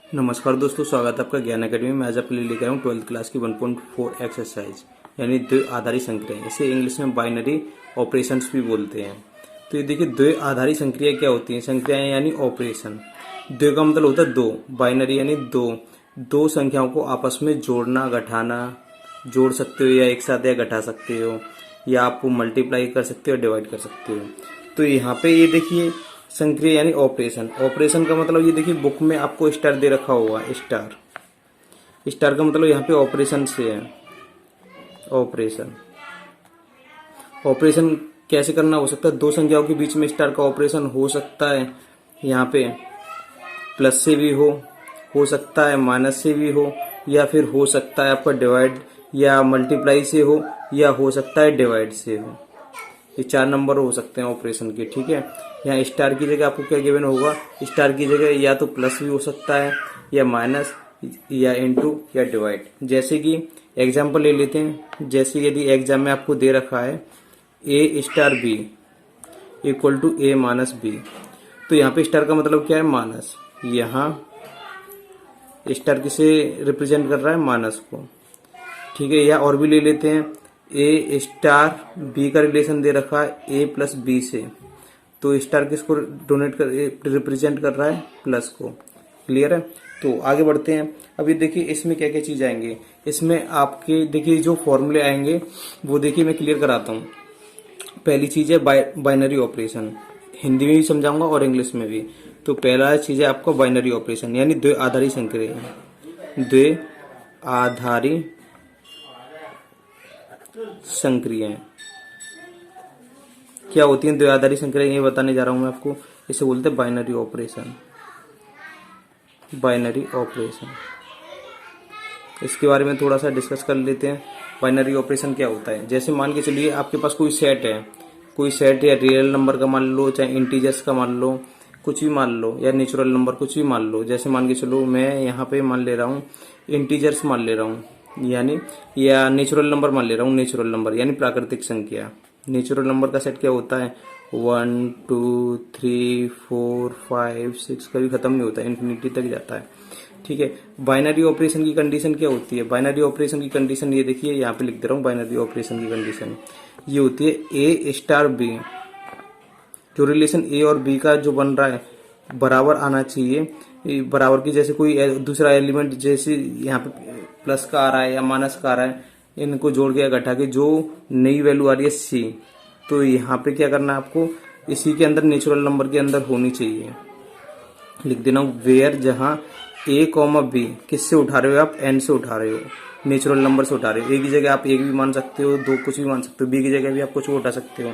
नमस्कार दोस्तों, स्वागत है आपका ज्ञान अकेडमी में। आज आपके लिए लेकर आया हूँ 12th क्लास की 1.4 एक्सरसाइज, यानी द्विआधारी संक्रिया। इसे इंग्लिश में बाइनरी ऑपरेशंस भी बोलते हैं। तो ये देखिए, द्विआधारी संक्रिया क्या होती है? संक्रियाएं यानी ऑपरेशन। द्वि का मतलब होता है दो, बाइनरी यानी दो संख्याओं को आपस में जोड़ना, घटाना। जोड़ सकते हो या एक साथ या घटा सकते हो, या आप मल्टीप्लाई कर सकते हो, डिवाइड कर सकते हो। तो यहाँ पे ये देखिए, संक्रिया यानी ऑपरेशन। ऑपरेशन का मतलब ये देखिए, बुक में आपको स्टार दे रखा होगा। स्टार स्टार का मतलब यहाँ पे ऑपरेशन से है। ऑपरेशन ऑपरेशन कैसे करना हो सकता है? दो संख्याओं के बीच में स्टार का ऑपरेशन हो सकता है। यहाँ पे प्लस से भी हो सकता है माइनस से भी हो, या फिर हो सकता है आपका डिवाइड या मल्टीप्लाई से हो, या हो सकता है डिवाइड से हो। ये 4 नंबर हो सकते हैं ऑपरेशन के, ठीक है। यहाँ स्टार की जगह आपको क्या गिवन होगा? स्टार की जगह या तो प्लस भी हो सकता है, या माइनस, या इनटू, या डिवाइड। जैसे कि एग्जांपल ले लेते हैं। जैसे यदि एग्जाम में आपको दे रखा है A star B equal to A minus B, तो यहाँ पे स्टार का मतलब क्या है? माइनस। यहाँ स्टार किसे रिप्रेजेंट कर रहा है? माइनस को, ठीक है। या और भी ले लेते हैं, ए स्टार बी का रिलेशन दे रखा है ए प्लस बी से, तो स्टार किसको डोनेट कर रिप्रेजेंट कर रहा है? प्लस को। क्लियर है? तो आगे बढ़ते हैं। अभी देखिए, इसमें क्या क्या चीज आएंगे। इसमें आपके देखिए जो फॉर्मूले आएंगे वो देखिए मैं क्लियर कराता हूँ। पहली चीज है बाइनरी ऑपरेशन। हिंदी में भी समझाऊंगा और इंग्लिश में भी। तो पहला चीज है आपका बाइनरी ऑपरेशन, यानी द्विआधारी संक्रिया। द्विआधारी संक्रियाएं क्या होती हैं? द्विआधारी संक्रिया ये बताने जा रहा हूं मैं आपको। इसे बोलते हैं बाइनरी ऑपरेशन। बाइनरी ऑपरेशन, इसके बारे में थोड़ा सा डिस्कस कर लेते हैं। बाइनरी ऑपरेशन क्या होता है? जैसे मान के चलिए आपके पास कोई सेट है, या रियल नंबर का मान लो, चाहे इंटीजर्स का मान लो, कुछ भी मान लो, या नेचुरल नंबर कुछ भी मान लो। जैसे मान के चलो मैं यहाँ पे मान ले रहा हूँ इंटीजर्स मान ले रहा हूँ, यानी या नेचुरल नंबर मान ले रहा हूँ। नेचुरल नंबर यानी प्राकृतिक संख्या। नेचुरल नंबर का सेट क्या होता है? 1 2 3 4 5 6, कभी खत्म नहीं होता, इन्फिनिटी तक जाता है, ठीक है। बाइनरी ऑपरेशन की कंडीशन क्या होती है? बाइनरी ऑपरेशन की कंडीशन ये देखिए, यहाँ पे लिख दे रहा हूँ। बाइनरी ऑपरेशन की कंडीशन ये होती है ए स्टार बी। जो रिलेशन ए और बी का जो बन रहा है बराबर आना चाहिए। बराबर की जैसे कोई दूसरा एलिमेंट, जैसे यहाँ पे प्लस का आ रहा है या माइनस का आ रहा है, इनको जोड़ के या घटा के जो नई वैल्यू आ रही है सी, तो यहाँ पे क्या करना है आपको? इसी के अंदर नेचुरल नंबर के अंदर होनी चाहिए। लिख देना वेयर, जहां ए कॉमा बी किससे उठा रहे हो आप? एन से उठा रहे हो, नेचुरल नंबर से उठा रहे हो। ए की जगह आप एक भी मान सकते हो, दो कुछ भी मान सकते हो, बी की जगह भी आप कुछ उठा सकते हो।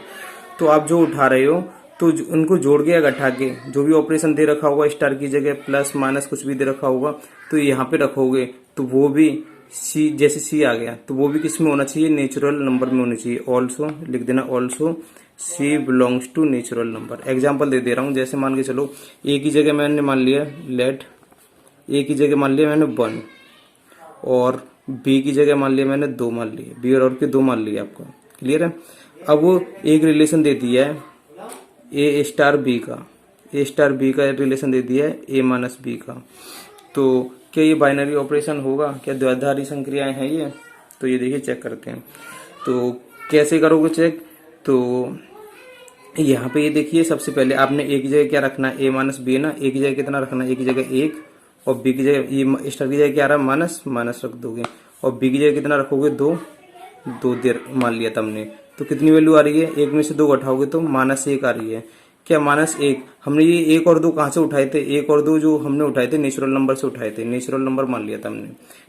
तो आप जो उठा रहे हो तो उनको जोड़ के या घटा के जो भी ऑपरेशन दे रखा होगा, स्टार की जगह प्लस माइनस कुछ भी दे रखा होगा, तो यहाँ पे रखोगे तो वो भी सी, जैसे सी आ गया तो वो भी किस में होना चाहिए? नेचुरल नंबर में होनी चाहिए। ऑल्सो लिख देना, also C belongs to natural number. Example दे दे रहा हूँ। जैसे मान के चलो ए की जगह मैंने मान लिया, लेट ए की जगह मान लिया मैंने 1, और बी की जगह मान लिया मैंने 2 मान लिए, बी और के 2 मान लिए आपको। क्लियर है? अब वो एक रिलेशन दे दिया है ए स्टार बी का, ए स्टार बी का रिलेशन दे दिया है ए माइनस बी का। तो क्या ये बाइनरी ऑपरेशन होगा? क्या द्विआधारी संक्रियाएं हैं ये? तो ये देखिए चेक करते हैं। तो कैसे करोगे चेक? तो यहाँ पे ये देखिए, सबसे पहले आपने ए की जगह क्या रखना है? ए माइनस बी है ना। ए की जगह कितना रखना है? ए की जगह 1, और बी की जगह ये स्टार की जगह क्या आ रहा है? माइनस, माइनस रख दोगे, और बी की जगह कितना रखोगे? 2, 2 देर मान लिया तुमने। तो कितनी वैल्यू आ रही है? एक में से 2 घटाओगे तो -1 आ रही है। क्या -1? हमने ये 1 और 2 कहाँ से उठाए थे? 1 और 2 जो हमने उठाए थे नेचुरल नंबर से उठाए थे। नेचुरल नंबर मान लिया था हमने,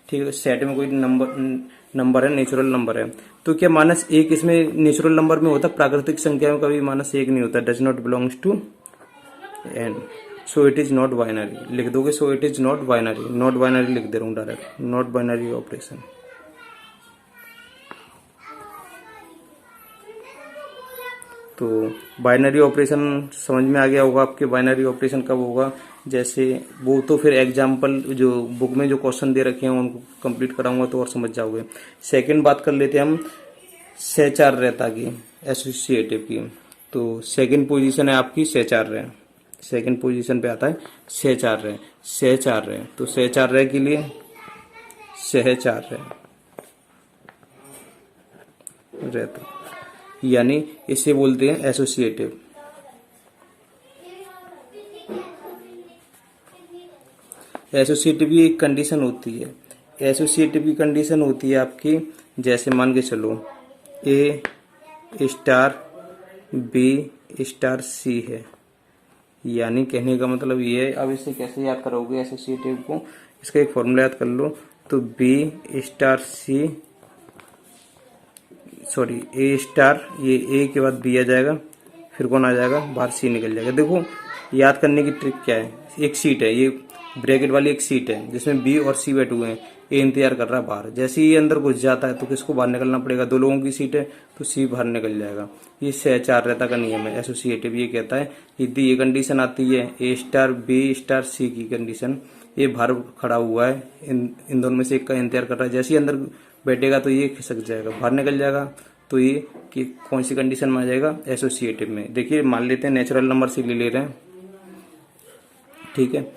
ठीक है। सेट में कोई नंबर है, नेचुरल नंबर है। तो क्या -1 इसमें नेचुरल नंबर में होता? प्राकृतिक संख्या में कभी -1 नहीं होता। Does not belongs to N, so it is not binary. लिख दोगे so it is not binary. Not binary लिख दे रहा हूँ डायरेक्ट, नॉट बाइनरी ऑपरेशन। तो बाइनरी ऑपरेशन समझ में आ गया होगा आपके। बाइनरी ऑपरेशन कब होगा? जैसे वो तो फिर एग्जाम्पल जो बुक में जो क्वेश्चन दे रखे हैं उनको कंप्लीट कराऊंगा तो और समझ जाओगे। सेकंड बात कर लेते हैं हम सहचार्यता की, एसोसिएटिव की। तो सेकंड पोजीशन है आपकी सहचार्य। सेकंड पोजीशन पे आता है सहचार्य। सहचार्य तो सहचार्य के लिए सहचार्य रहता, यानी इसे बोलते हैं एसोसिएटिव। एसोसिएटिव की एक कंडीशन होती है, एसोसिएटिव की कंडीशन होती है आपकी, जैसे मान के चलो ए स्टार बी स्टार सी है, यानी कहने का मतलब ये है। अब इसे कैसे याद करोगे एसोसिएटिव को, इसका एक फॉर्मूला याद कर लो। तो बी स्टार सी, सॉरी ए स्टार, ये ए के बाद बी आ जाएगा, फिर कौन आ जाएगा, बाहर सी निकल जाएगा। देखो याद करने की ट्रिक क्या है, एक सीट है, ये ब्रैकेट वाली एक सीट है जिसमें बी और सी बैठे हुए हैं, ए इंतजार कर रहा है बाहर। जैसे ही ये अंदर घुस जाता है तो किसको बाहर निकलना पड़ेगा, दो लोगों की सीट है तो सी बाहर निकल जाएगा। ये सहचार्यता का नियम है एसोसिएटिव। ये कहता है यदि ये कंडीशन आती है A star B star c की कंडीशन, ये बाहर खड़ा हुआ है, इन दोनों में से एक का इंतजार कर रहा है, जैसे ही अंदर बैठेगा तो ये खिसक जाएगा, बाहर निकल जाएगा, तो ये कि कौन सी कंडीशन में आ जाएगा, एसोसिएटिव में। देखिए मान लेते हैं नेचुरल नंबर से ले रहे हैं, ठीक है,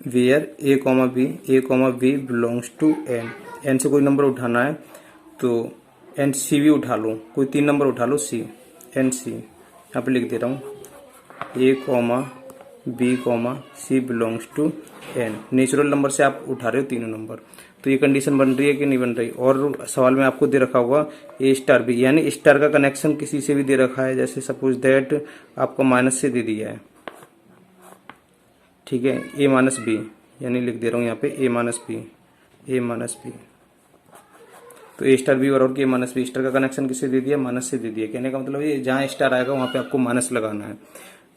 where A comma B belongs to N. N से कोई नंबर उठाना है तो एन सी भी उठा लो, कोई 3 नंबर उठा लो, सी एन सी यहाँ पे लिख दे रहा हूँ, A comma B comma C belongs to N. Natural number से आप उठा रहे हो 3 नंबर, तो ये कंडीशन बन रही है कि नहीं बन रही। और सवाल में आपको दे रखा होगा ए स्टार बी, यानी स्टार का कनेक्शन किसी से भी दे रखा है, जैसे सपोज दैट आपको माइनस से दे दिया है, ठीक है, ए माइनस बी, यानी लिख दे रहा हूँ यहाँ पे ए माइनस बी, ए माइनस बी। तो ए स्टार बी और के माइनस बी, स्टार का कनेक्शन किससे दे दिया, माइनस से दे दिया। कहने का मतलब ये जहाँ स्टार आएगा वहाँ पे आपको माइनस लगाना है।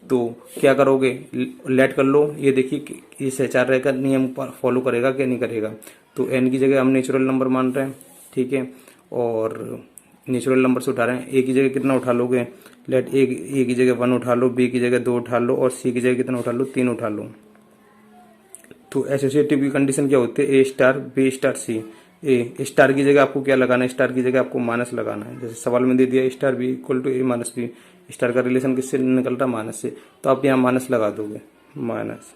तो क्या करोगे, लेट कर लो, ये देखिए ये सहचार्य का नियम फॉलो करेगा क्या नहीं करेगा। तो एन की जगह हम नेचुरल नंबर मान रहे हैं, ठीक है, और नेचुरल नंबर से उठा रहे हैं। ए की जगह कितना उठा लोगे, लेट ए की जगह 1 उठा लो, बी की जगह 2 उठा लो, और सी की जगह कितना उठा लो, 3 उठा लो। तो एसोसिएटिव की कंडीशन क्या होती है, A star B star c. A star की जगह आपको क्या लगाना है, स्टार की जगह आपको माइनस लगाना है। जैसे सवाल में दे दिया star B equal to A minus B, star का रिलेशन किससे निकल रहा है, माइनस से, तो आप यहाँ माइनस लगा दोगे, माइनस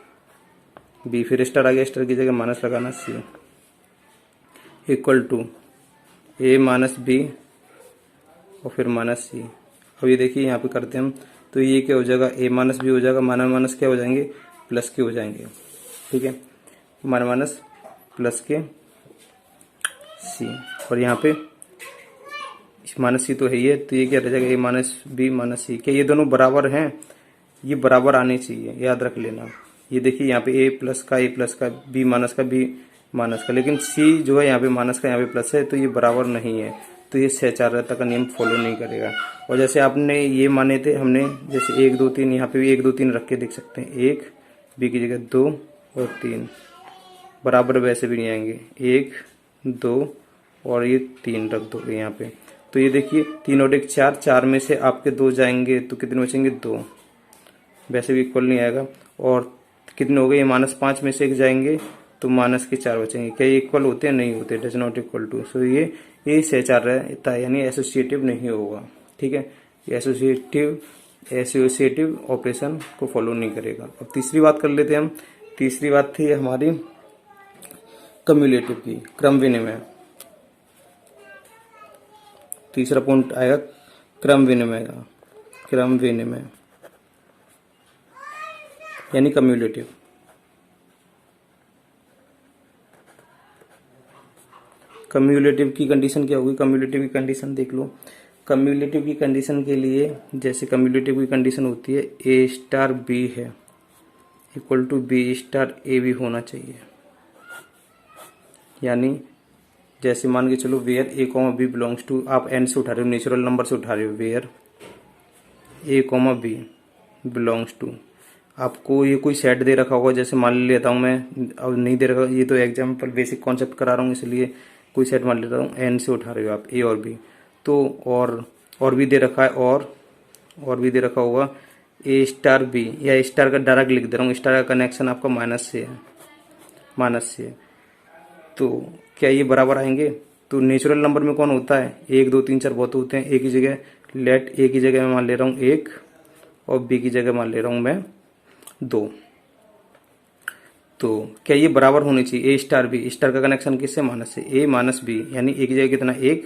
बी, फिर स्टार आ गया, स्टार की जगह माइनस लगाना, C equal to A minus B और फिर माइनस सी। अब ये देखिए यहाँ पे करते हैं हम, तो ये क्या हो जाएगा, ए माइनस बी हो जाएगा, माइनस माइनस क्या हो जाएंगे, प्लस के हो जाएंगे, ठीक है, माइनस माइनस प्लस के सी, और यहाँ पे माइनस सी तो है ये, तो ये क्या रह जाएगा, ए माइनस बी माइनस सी। क्या ये दोनों बराबर हैं, ये बराबर आने चाहिए, याद रख लेना। ये देखिए यहाँ पे ए प्लस का, बी माइनस का, बी माइनस का, लेकिन सी जो है यहाँ पे माइनस का, यहाँ पे प्लस है, तो ये बराबर नहीं है, तो ये सहचार्यता का नियम फॉलो नहीं करेगा। और जैसे आपने ये माने थे हमने, जैसे 1 2 3, यहाँ पे भी 1 2 3 रख के देख सकते हैं, 1 बी की जगह 2 और 3, बराबर वैसे भी नहीं आएंगे, 1 2 और ये 3 रख दो यहाँ पे। तो ये देखिए 3 और 1 4, 4 में से आपके 2 जाएंगे तो कितने बचेंगे, 2, वैसे भी इक्वल नहीं आएगा। और कितने हो गए, ये -5 में से 1 जाएंगे तो माइनस के 4 बचेंगे। क्या ये इक्वल होते हैं, नहीं होते, डज नॉट इक्वल टू। सो ये सहचार्यता यानी एसोसिएटिव नहीं होगा, ठीक है, ये एसोसिएटिव ऑपरेशन को फॉलो नहीं करेगा। अब तीसरी बात कर लेते हैं हम। तीसरी बात थी हमारी कम्युलेटिव की, क्रम विनिमय। तीसरा पॉइंट आएगा क्रम विनिमय का, क्रम विनिमय यानी कम्युलेटिव। कम्युलेटिव की कंडीशन क्या होगी, कम्युलेटिव की कंडीशन देख लो। कम्युलेटिव की कंडीशन के लिए, जैसे कम्युलेटिव की कंडीशन होती है ए स्टार बी है equal to B star A भी होना चाहिए। यानी जैसे मान के चलो where A comma B belongs to, आप एन से उठा रहे हो, नेचुरल नंबर से उठा रहे हो, where A comma B belongs to, आपको ये कोई सेट दे रखा होगा, जैसे मान लेता हूँ मैं, अब नहीं दे रखा, ये तो एग्जाम्पल बेसिक कॉन्सेप्ट करा रहा हूँ इसलिए कोई सेट मान लेता हूँ, एन से उठा रहे हो आप ए और बी, तो और भी दे रखा है, और भी दे रखा होगा ए स्टार बी, या स्टार का डायरेक्ट लिख दे रहा हूँ, स्टार का कनेक्शन आपका माइनस से है, माइनस से है, तो क्या ये बराबर आएंगे। तो नेचुरल नंबर में कौन होता है, 1 2 3 4 बहुत होते हैं। ए की जगह लेट, ए की जगह मैं मान ले रहा हूँ 1 और बी की जगह मान ले रहा हूँ मैं 2। तो क्या ये बराबर होनी चाहिए ए स्टार बी, स्टार का कनेक्शन किससे माइनस से, ए माइनस बी, यानी ए की जगह कितना 1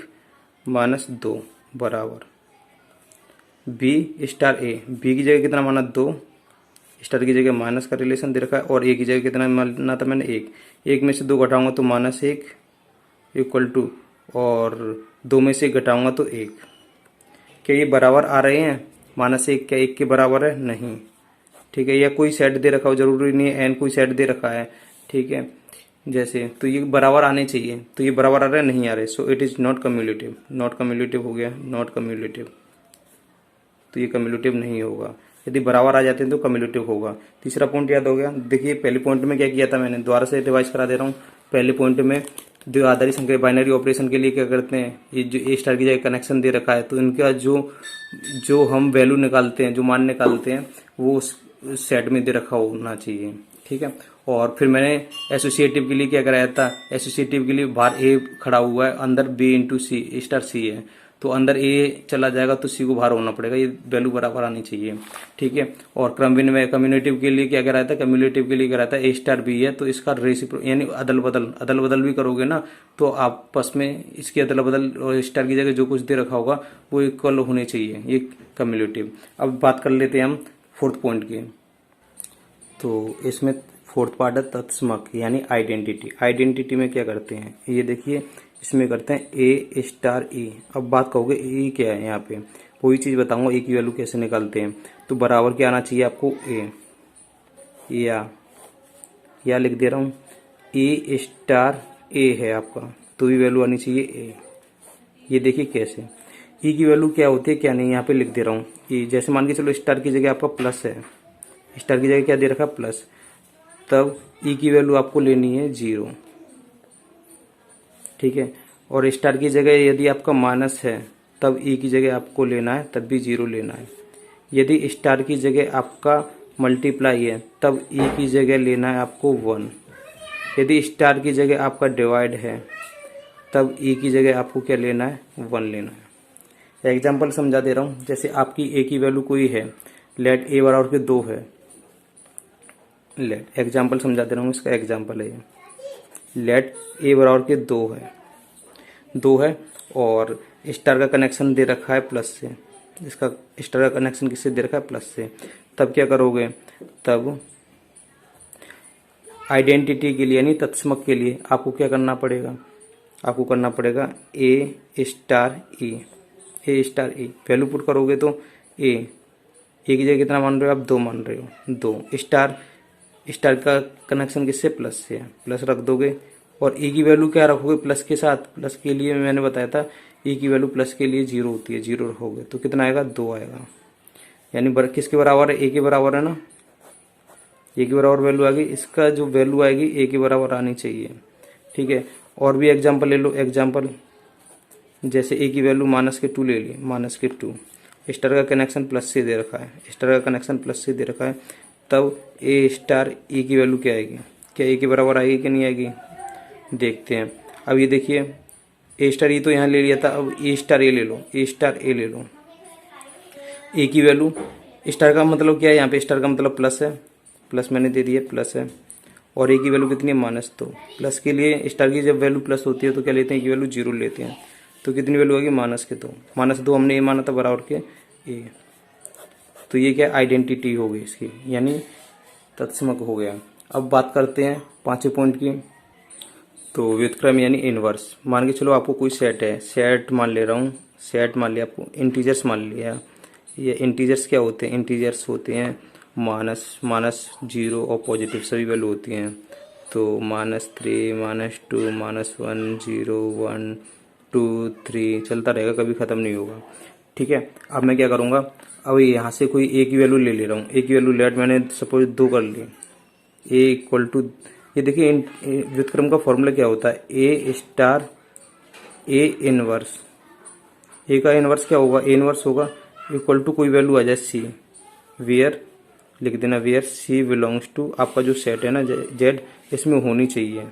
माइनस 2 बराबर बी स्टार ए, बी की जगह कितना माना 2, स्टार की जगह माइनस का रिलेशन दे रखा है, और ए की जगह कितना माना था मैंने 1, 1 में से 2 घटाऊंगा तो -1 इक्वल टू, और 2 में से 1 घटाऊंगा तो 1। क्या ये बराबर आ रहे हैं, -1 क्या 1 के बराबर है, नहीं, ठीक है। या कोई सेट दे रखा हो, जरूरी नहीं है एन कोई सेट दे रखा है, ठीक है, जैसे तो ये बराबर आने चाहिए, तो ये बराबर आ रहे हैं, नहीं आ रहे, सो it is not cumulative, not cumulative हो गया, नॉट कम्युलेटिव, तो ये कम्युलेटिव नहीं होगा। यदि बराबर आ जाते हैं तो कम्युलेटिव होगा। तीसरा पॉइंट याद हो गया। देखिए पहले पॉइंट में क्या किया था मैंने, दोबारा से रिवाइज करा दे रहा हूँ। पहले पॉइंट में द्विआधारी संख्या बाइनरी ऑपरेशन के लिए क्या करते हैं, ये जो ए स्टार की जगह कनेक्शन दे रखा है, तो इनका जो हम वैल्यू निकालते हैं, जो मान निकालते हैं, वो उस सेट में दे रखा होना चाहिए, ठीक है। और फिर मैंने एसोसिएटिव के लिए क्या कराया था, एसोसिएटिव के लिए बाहर ए खड़ा हुआ है, अंदर बी इंटू सी स्टार सी है, तो अंदर ए चला जाएगा तो सी को बाहर होना पड़ेगा, ये वैल्यू बराबर आनी चाहिए, ठीक है। और क्रम विनिमय कम्युलेटिव के लिए क्या कराया था, कम्युलेटिव के लिए कराया था ए स्टार बी है, तो इसका रेसिप्रो यानी अदल बदल भी करोगे ना, तो आपस में इसकी अदल बदल और स्टार की जगह जो कुछ दे रखा होगा वो इक्वल होने चाहिए, ये कम्युलेटिव। अब बात कर लेते हैं हम फोर्थ पॉइंट की। तो इसमें फोर्थ पार्ट है तत्समक यानी आइडेंटिटी। आइडेंटिटी में क्या करते हैं, ये देखिए इसमें करते हैं ए स्टार ई। अब बात कहोगे ए क्या है, यहाँ पे वही चीज बताऊंगा, ए की वैल्यू कैसे निकालते हैं। तो बराबर क्या आना चाहिए आपको, ए, या लिख दे रहा हूँ ए स्टार ए है आपका, तो ये वैल्यू आनी चाहिए ए। ये देखिए कैसे, ई की वैल्यू क्या होती है क्या नहीं, यहाँ पे लिख दे रहा हूँ ई। जैसे मान के चलो स्टार की जगह आपका प्लस है, स्टार की जगह क्या दे रखा प्लस, तब ई की वैल्यू आपको लेनी है 0, ठीक है। और स्टार की जगह यदि आपका माइनस है तब ई की जगह आपको लेना है, तब भी 0 लेना है। यदि स्टार की जगह आपका मल्टीप्लाई है तब ई की जगह लेना है आपको 1। यदि स्टार की जगह आपका डिवाइड है तब ई की जगह आपको क्या लेना है, 1 लेना है। एग्जाम्पल समझा दे रहा हूँ। जैसे आपकी ए की वैल्यू कोई है, लेट ए बराबर के 2 है, लेट एग्जाम्पल समझा दे रहा हूँ, इसका एग्जाम्पल है ये। लेट ए बराबर के 2 है और स्टार का कनेक्शन दे रखा है प्लस से, इसका स्टार का कनेक्शन किससे दे रखा है प्लस से। तब क्या करोगे, तब आइडेंटिटी के लिए यानी तत्समक के लिए आपको क्या करना पड़ेगा, आपको करना पड़ेगा ए स्टार ई, ए स्टार ई वैल्यू पुट करोगे तो ए की जगह कितना मान रहे हो आप, 2 मान रहे हो, 2 स्टार का कनेक्शन किससे प्लस से है, प्लस रख दोगे। और ई की वैल्यू क्या रखोगे प्लस के साथ, प्लस के लिए मैंने बताया था ई की वैल्यू प्लस के लिए 0 होती है, 0 रखोगे तो कितना आएगा, 2 आएगा। यानी किसके बराबर है, ए के बराबर है ना, ए के बराबर वैल्यू आ गई, इसका जो वैल्यू आएगी ए के बराबर आनी चाहिए, ठीक है। और भी एग्जाम्पल ले लो, एग्जाम्पल जैसे ए की वैल्यू -2 ले ली, -2 स्टार का कनेक्शन प्लस से दे रखा है, स्टार का कनेक्शन प्लस से दे रखा है, तब ए स्टार ई की वैल्यू क्या आएगी, क्या ए के बराबर आएगी कि नहीं आएगी, देखते हैं। अब ये देखिए ए स्टार ई तो यहाँ ले लिया था, अब ए स्टार ए ले लो, ए स्टार ए ले लो। ए की वैल्यू, स्टार का मतलब क्या है, यहाँ पे स्टार का मतलब प्लस है, प्लस मैंने दे दिया प्लस है, और ए की वैल्यू कितनी है, -2। प्लस के लिए स्टार की जब वैल्यू प्लस होती है तो क्या लेते हैं, ए की वैल्यू 0 लेते हैं, तो कितनी वैल्यू आएगी, -2 हमने ये माना था बराबर के ए। तो ये क्या आइडेंटिटी हो गई इसकी, यानी तत्समक हो गया। अब बात करते हैं 5वें पॉइंट की। तो व्युत्क्रम यानी इनवर्स। मान के चलो आपको कोई सेट है, सेट मान ले रहा हूँ, सेट मान लिया आपको, इंटीजर्स मान लिया। ये इंटीजर्स क्या होते हैं, इंटीजर्स होते हैं -0 और पॉजिटिव सभी वैल्यू होती हैं। तो -3 -2 -1 0 1 2 3 चलता रहेगा, कभी ख़त्म नहीं होगा, ठीक है। अब मैं क्या करूँगा, अब यहाँ से कोई ए की वैल्यू ले रहा हूँ, ए की वैल्यू लेट मैंने सपोज 2 कर ली, ए इक्वल टू, ये देखिए व्युत्क्रम का फॉर्मूला क्या होता है, ए स्टार ए इनवर्स। ए का इनवर्स क्या होगा, ए इनवर्स होगा इक्वल टू कोई वैल्यू आ जाए सी, वेयर लिख देना, वेयर सी बिलोंग्स टू आपका जो सेट है ना जेड, इसमें होनी चाहिए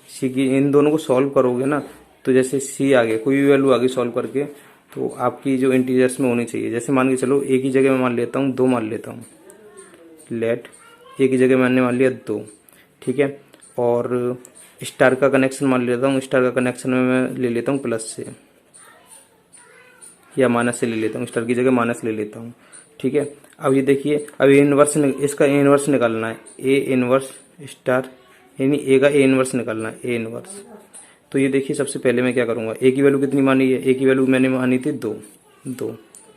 सी की। इन दोनों को सॉल्व करोगे ना, तो जैसे सी आ गया, कोई भी वैल्यू आ गई सॉल्व करके, तो आपकी जो इंटीजर्स में होनी चाहिए। जैसे मान के चलो ए की जगह मैं मान लेता हूँ 2 मान लेता हूँ, लेट ए की जगह मैंने मान लिया 2, ठीक है। और स्टार का कनेक्शन मान लेता हूँ, स्टार का कनेक्शन में मैं ले लेता हूँ प्लस से या माइनस से ले लेता हूँ, स्टार की जगह माइनस ले लेता हूँ, ठीक है। अब ये देखिए, अब इनवर्स इसका ए इनवर्स निकालना है, ए इनवर्स स्टार यानी ए का ए इनवर्स निकालना है, ए इनवर्स। तो ये देखिए सबसे पहले मैं क्या करूँगा, ए की वैल्यू कितनी मानी है, ए की वैल्यू मैंने मानी थी 2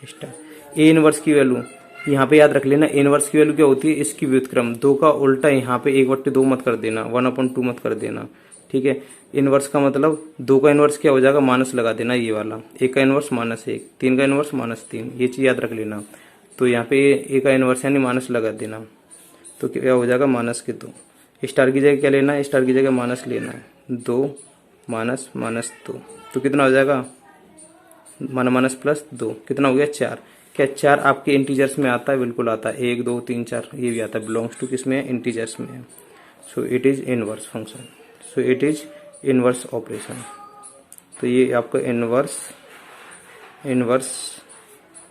स्टार। ए इनवर्स की वैल्यू यहाँ पे याद रख लेना, ए इनवर्स की वैल्यू क्या होती है, इसकी व्युत्क्रम 2 का उल्टा यहाँ पे 1/2 मत कर देना, 1/2 मत कर देना, ठीक है। इनवर्स का मतलब 2 का इनवर्स क्या हो जाएगा, माइनस लगा देना ये वाला, 1 का इनवर्स -1, 3 का इनवर्स -3, ये चीज़ याद रख लेना। तो यहाँ पे ए का इनवर्स यानी माइनस लगा देना, तो क्या हो जाएगा -2। स्टार की जगह क्या लेना है, स्टार की जगह माइनस लेना है, 2 -2, तो कितना हो जाएगा, माइनस प्लस 2 कितना हो गया 4। क्या 4 आपके इंटीजर्स में आता है, बिल्कुल आता है, 1 2 3 4 ये भी आता है, बिलोंग्स टू किस में है, इंटीजर्स में है। सो it is inverse function, so it is inverse operation. तो ये आपका इनवर्स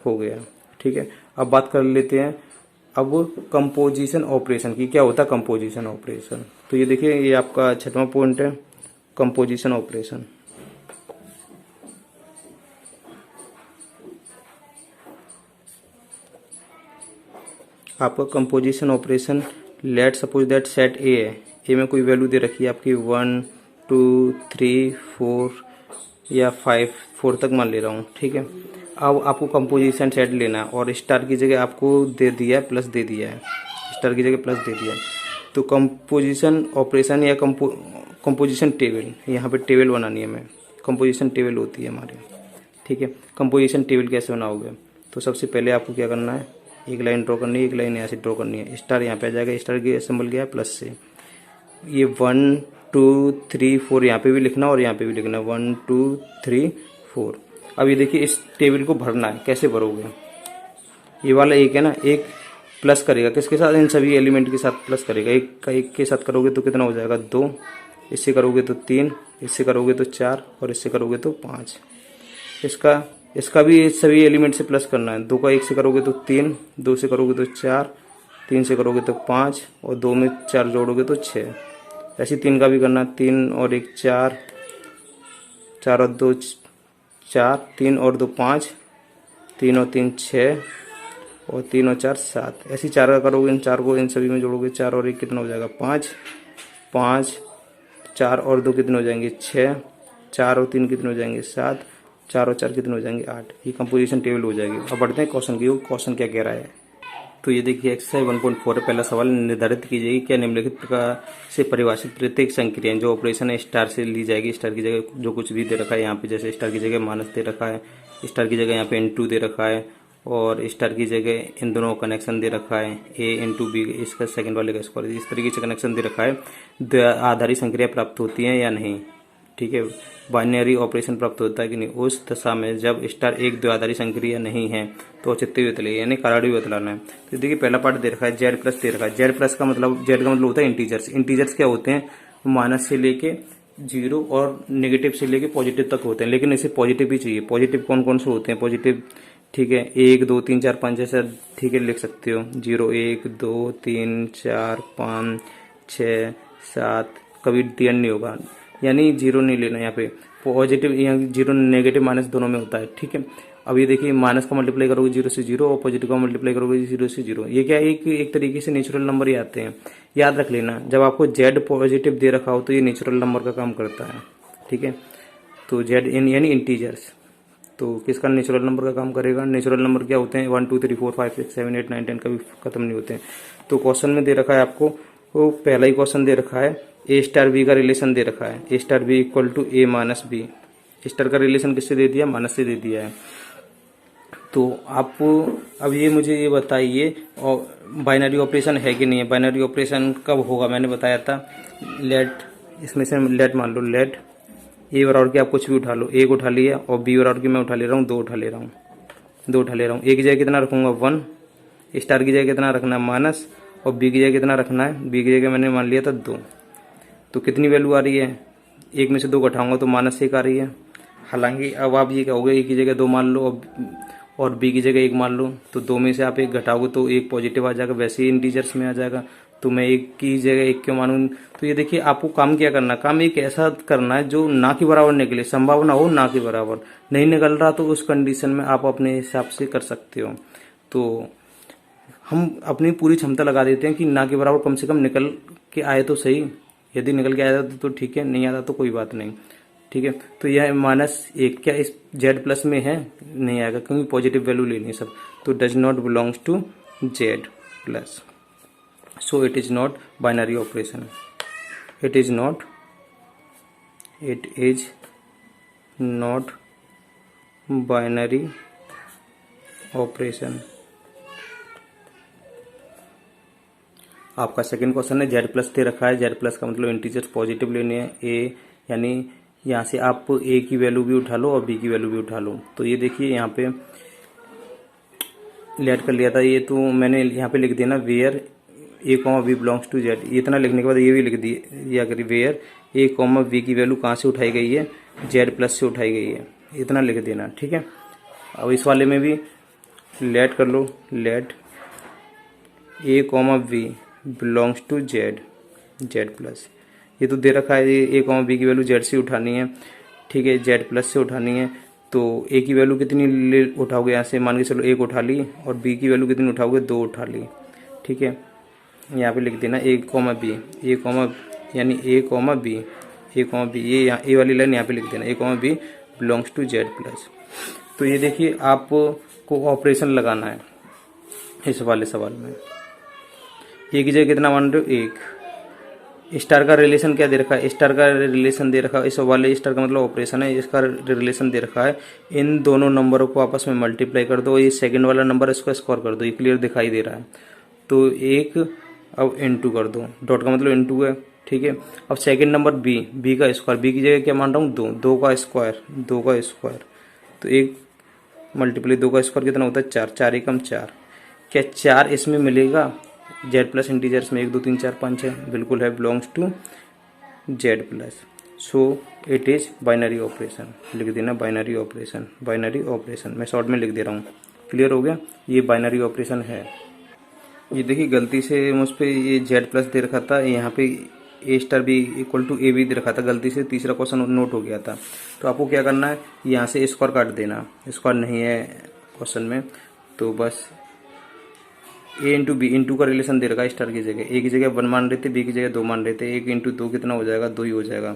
हो गया, ठीक है। अब बात कर लेते हैं अब कंपोजिशन ऑपरेशन की, क्या होता है कंपोजिशन ऑपरेशन। तो ये देखिए, ये आपका 6वां पॉइंट है, कंपोजिशन ऑपरेशन। आपका composition operation, let suppose that set ए है, ए में कोई वैल्यू दे रखी है आपकी 1 2 3 4 या 4 तक मान ले रहा हूँ, ठीक है। अब आपको कंपोजिशन सेट लेना है और स्टार की जगह आपको दे दिया है प्लस दे दिया है, स्टार की जगह प्लस दे दिया है। तो कंपोजिशन ऑपरेशन या कंपोजिशन टेबल, यहाँ पे टेबल बनानी है हमें, कंपोजिशन टेबल होती है हमारी, ठीक है। कंपोजिशन टेबल कैसे बनाओगे, तो सबसे पहले आपको क्या करना है, एक लाइन ड्रॉ करनी है, एक लाइन यहाँ से ड्रॉ करनी है, स्टार यहाँ पे आ जाएगा, स्टार की सिंबल गया प्लस से, ये 1 2 3 4 यहाँ पे भी लिखना और यहाँ पे भी लिखना, 1 2 3 4। अब ये देखिए इस टेबल को भरना है, कैसे भरोगे, ये वाला एक है ना, एक प्लस करेगा किसके साथ, इन सभी एलिमेंट के साथ प्लस करेगा, एक का एक के साथ करोगे तो कितना हो जाएगा 2, इससे करोगे तो 3, इससे करोगे तो 4 और इससे करोगे तो 5। इसका भी सभी एलिमेंट से प्लस करना है, 2 का 1 से करोगे तो 3, 2 से करोगे तो 4, 3 से करोगे तो 5 और 2 में 4 जोड़ोगे तो 6। ऐसे 3 का भी करना, 3 और 1 4, 4 और 2 4, 3 और 2 5, 3 और 3 6 और 3 और 4 7। ऐसे 4 का करोगे, इन 4 को इन सभी में जोड़ोगे, 4 और 1 कितना हो जाएगा 5, 5 4 और 2 कितने हो जाएंगे 6, 4 और 3 कितने हो जाएंगे 7, 4 और 4 कितने हो जाएंगे 8। ये कंपोजिशन टेबल हो जाएगी। अब बढ़ते हैं क्वेश्चन की, क्वेश्चन क्या कह रहा है। तो ये देखिए एक्सरसाइज 1.4 है, पहला सवाल, निर्धारित कीजिए क्या निम्नलिखित प्रकार से परिभाषित प्रत्येक संक्रिया जो ऑपरेशन है स्टार से ली जाएगी। स्टार की जगह जो कुछ भी दे रखा है यहाँ पे, जैसे स्टार की जगह माइनस दे रखा है, स्टार की जगह यहाँ पे N2 दे रखा है और स्टार की जगह इन दोनों कनेक्शन दे रखा है A×B, इसका सेकंड वाले का स्क्वायर, इस तरीके से कनेक्शन दे रखा है। आधारी संक्रिया प्राप्त होती है या नहीं, ठीक है, बाइनरी ऑपरेशन प्राप्त होता है कि नहीं। उस दशा में जब स्टार एक द्विआधारी संक्रिया नहीं है तो औचित्य बतलाइए, यानी कारण भी बतलाना है। तो देखिए पहला पार्ट दे रखा है जेड प्लस दे रखा है, जेड प्लस का मतलब, जेड का मतलब होता है इंटीजर्स। इंटीजर्स क्या होते हैं, माइनस से लेके 0 और नेगेटिव से लेके पॉजिटिव तक होते हैं, लेकिन इसे पॉजिटिव भी चाहिए। पॉजिटिव कौन कौन से होते हैं पॉजिटिव, ठीक है, 1 2 3 4 5 ऐसा, ठीक है, लिख सकते हो 0 1 2 3 4 5 6 7, कभी DN नहीं होगा, यानी 0 नहीं लेना यहाँ पे, पॉजिटिव यहाँ 0 नेगेटिव माइनस दोनों में होता है, ठीक है। अब ये देखिए माइनस का मल्टीप्लाई करोगे 0 से 0 और पॉजिटिव का मल्टीप्लाई करोगे 0 से 0, ये क्या है, एक तरीके से नेचुरल नंबर ही आते हैं। याद रख लेना, जब आपको जेड पॉजिटिव दे रखा हो तो ये नेचुरल नंबर का काम करता है, ठीक है। तो जेड यानी इंटीजर्स, तो किसका नेचुरल नंबर का काम करेगा। नेचुरल नंबर क्या होते हैं 1 2 3 4 5 6 7 8 9 10, कभी खत्म नहीं होते हैं। तो क्वेश्चन में दे रखा है आपको, वो पहला ही क्वेश्चन दे रखा है, A*B का रिलेशन दे रखा है, A*B equal to A-B। Star का रिलेशन किससे दे दिया, माइनस से दे दिया है। तो आप अब ये मुझे ये बताइए, और बाइनरी ऑपरेशन है कि नहीं है। बाइनरी ऑपरेशन कब होगा, मैंने बताया था, लेट, इसमें से लेट मान लो, लेट ए बराबर के आप कुछ भी उठा लो, एक उठा लिया और बी बराबर की मैं उठा ले रहा हूँ, 2 उठा ले रहा हूँ। ए की जगह कितना रखूंगा 1, स्टार की जगह कितना रखना है माइनस, और बी की जगह कितना रखना है, बी की जगह मैंने मान लिया था 2। तो कितनी वैल्यू आ रही है, एक में से 2 घटाऊंगा तो -1 आ रही है। हालांकि अब आप ये कहोगे एक की जगह 2 मान लो और बी की जगह 1 मान लो, तो 2 में से आप 1 घटाओगे तो 1 पॉजिटिव आ जाएगा, वैसे ही इंटीजर्स में आ जाएगा। तो मैं 1 की जगह 1 क्यों मानूँ? तो ये देखिए आपको काम क्या करना है, काम एक ऐसा करना है जो ना के बराबर निकले, संभावना हो ना के बराबर। नहीं निकल रहा तो उस कंडीशन में आप अपने हिसाब से कर सकते हो। तो हम अपनी पूरी क्षमता लगा देते हैं कि ना के बराबर कम से कम निकल के आए तो सही। यदि निकल के आया तो ठीक है, नहीं आता तो कोई बात नहीं। ठीक है, तो यह -1 क्या इस जेड प्लस में है? नहीं आएगा, क्योंकि पॉजिटिव वैल्यू लेनी है सब। तो does not belongs to Z plus, so it is not binary operation. It is not binary operation. आपका सेकंड क्वेश्चन है जेड प्लस दे रखा है, जेड प्लस का मतलब इंटीजर्स पॉजिटिव लेने हैं, ए यानी यहाँ से आप ए की वैल्यू भी उठा लो और बी की वैल्यू भी उठा लो। तो ये देखिए यहाँ पे लेट कर लिया था ये, तो मैंने यहाँ पे लिख दिया ना where A comma B belongs to Z. इतना लिखने के बाद ये भी लिख दिया करिए वेयर ए कॉमा बी की वैल्यू कहाँ से उठाई गई है? जेड प्लस से उठाई गई है, इतना लिख देना। ठीक है, अब इस वाले में भी लेट कर लो, let A comma B belongs to Z plus. ये तो दे रखा है ए कॉमा बी की वैल्यू जेड से उठानी है। ठीक है, जेड प्लस से उठानी है। तो ए की वैल्यू कितनी ले उठाओगे? यहाँ से मान के चलो 1 उठा ली, और बी की वैल्यू कितनी उठाओगे? 2 उठा ली। ठीक है, यहाँ पे लिख देना A comma B, A comma यानी ए कॉमा बी ये यहाँ ए वाली लाइन यहाँ पे लिख देना, A comma B belongs to Z plus. तो ये देखिए आपको ऑपरेशन लगाना है इस वाले सवाल में। ए की जगह कितना मान रहे हो? 1। स्टार का रिलेशन क्या दे रखा है? स्टार का रिलेशन दे रखा है, इस वाले स्टार का मतलब ऑपरेशन है, इसका रिलेशन दे रखा है। इन दोनों नंबरों को आपस में मल्टीप्लाई कर दो, ये सेकंड वाला नंबर इसको स्कोर कर दो, ये क्लियर दिखाई दे रहा है। तो 1 अब इनटू कर दो, डॉट का मतलब इनटू है। ठीक है, अब सेकंड नंबर बी का स्क्वायर, बी की जगह क्या मान रहा हूँ? 2 का स्क्वायर। तो 1 मल्टीप्लाई 2 का स्क्वायर कितना होता है? 4, 4 एकम 4। क्या 4 इसमें मिलेगा? जेड प्लस इंटीजर्स में 1 2 3 4 5 है, बिल्कुल है, belongs to Z plus. So it is binary operation. लिख देना बाइनरी ऑपरेशन। मैं शॉर्ट में लिख दे रहा हूँ, क्लियर हो गया? ये बाइनरी ऑपरेशन है। ये देखिए गलती से मुझ पे ये जेड प्लस दे रखा था, यहाँ पे A star B equal to A B दे रखा था, गलती से तीसरा क्वेश्चन नोट हो गया था। तो आपको क्या करना है, यहाँ से स्क्वायर काट देना, स्क्वायर नहीं है क्वेश्चन में, तो बस ए इंटू बी, इंटू का रिलेशन दे रखा है स्टार की जगह, ए की जगह 1 मान रहे थे, बी की जगह 2 मान रहे थे, 1 इंटू 2 कितना हो जाएगा? 2 ही हो जाएगा।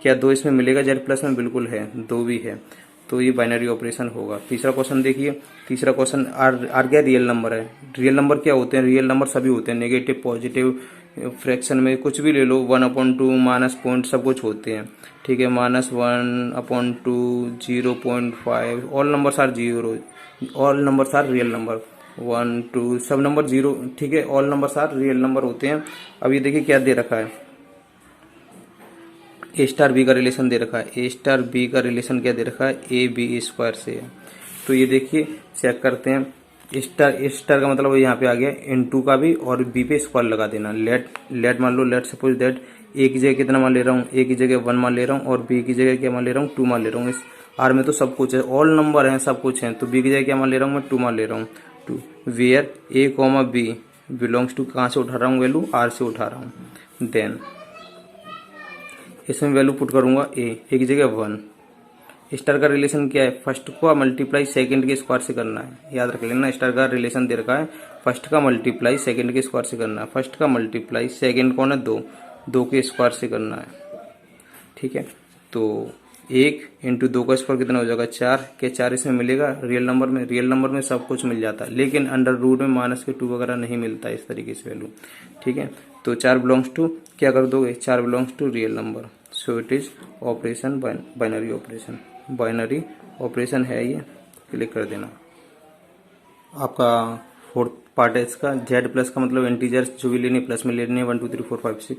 क्या 2 इसमें मिलेगा जेड प्लस में? बिल्कुल है, 2 भी है, तो ये बाइनरी ऑपरेशन होगा। तीसरा क्वेश्चन देखिए, तीसरा क्वेश्चन आर क्या रियल नंबर है? रियल नंबर क्या होते हैं? रियल नंबर सभी होते हैं, नेगेटिव पॉजिटिव फ्रैक्शन में कुछ भी ले लो, 1/2 माइनस पॉइंट सब कुछ होते हैं। ठीक है, -1/2 0.5 all numbers are zero, all numbers are real number, 1 2 सब नंबर 0। ठीक है, all numbers are real number होते हैं। अब ये देखिए क्या दे रखा है, ए स्टार बी का रिलेशन दे रखा है, ए स्टार बी का रिलेशन क्या दे रखा है? ए बी स्क्वायर से है। तो ये देखिए चेक करते हैं, स्टार का मतलब यहाँ पे आ गया इनटू का भी, और बी पे स्क्वायर लगा देना। लेट मान लो, लेट सपोज दैट ए की जगह कितना मान ले रहा हूँ? ए की जगह 1 मान ले रहा हूँ, और बी की जगह क्या मान ले रहा हूँ? 2 मान ले रहा हूँ। इस आर में तो सब कुछ है, ऑल नंबर है, सब कुछ है, तो बी की जगह क्या मान ले रहा हूँ? मैं 2 मान ले रहा हूँ। 2 where A comma B belongs to, कहाँ से उठा रहा हूँ वैल्यू? आर से उठा रहा हूँ। देन इसमें वैल्यू पुट करूंगा ए की जगह 1। स्टार का रिलेशन क्या है? फर्स्ट का मल्टीप्लाई सेकंड के स्क्वायर से करना है, याद रख लेना। स्टार का रिलेशन दे रखा है, फर्स्ट का मल्टीप्लाई सेकंड के स्क्वायर से करना है। फर्स्ट का मल्टीप्लाई सेकंड कौन है? 2 के स्क्वायर से करना है। ठीक है, तो 1 इंटू 2 का स्क्वायर कितना हो जाएगा? 4 के 4 इसमें मिलेगा रियल नंबर में, रियल नंबर में सब कुछ मिल जाता है, लेकिन अंडर रूट में माइनस के 2 वगैरह नहीं मिलता इस तरीके से वैल्यू। ठीक है, तो 4 बिलोंग्स टू क्या कर दोगे? 4 belongs to real number. So it is operation binary operation है ये, क्लिक कर देना। आपका फोर्थ पार्ट है इसका, जेड प्लस का मतलब इंटीजर्स जो भी लेने प्लस में लेने 1 2 3 4 5 6,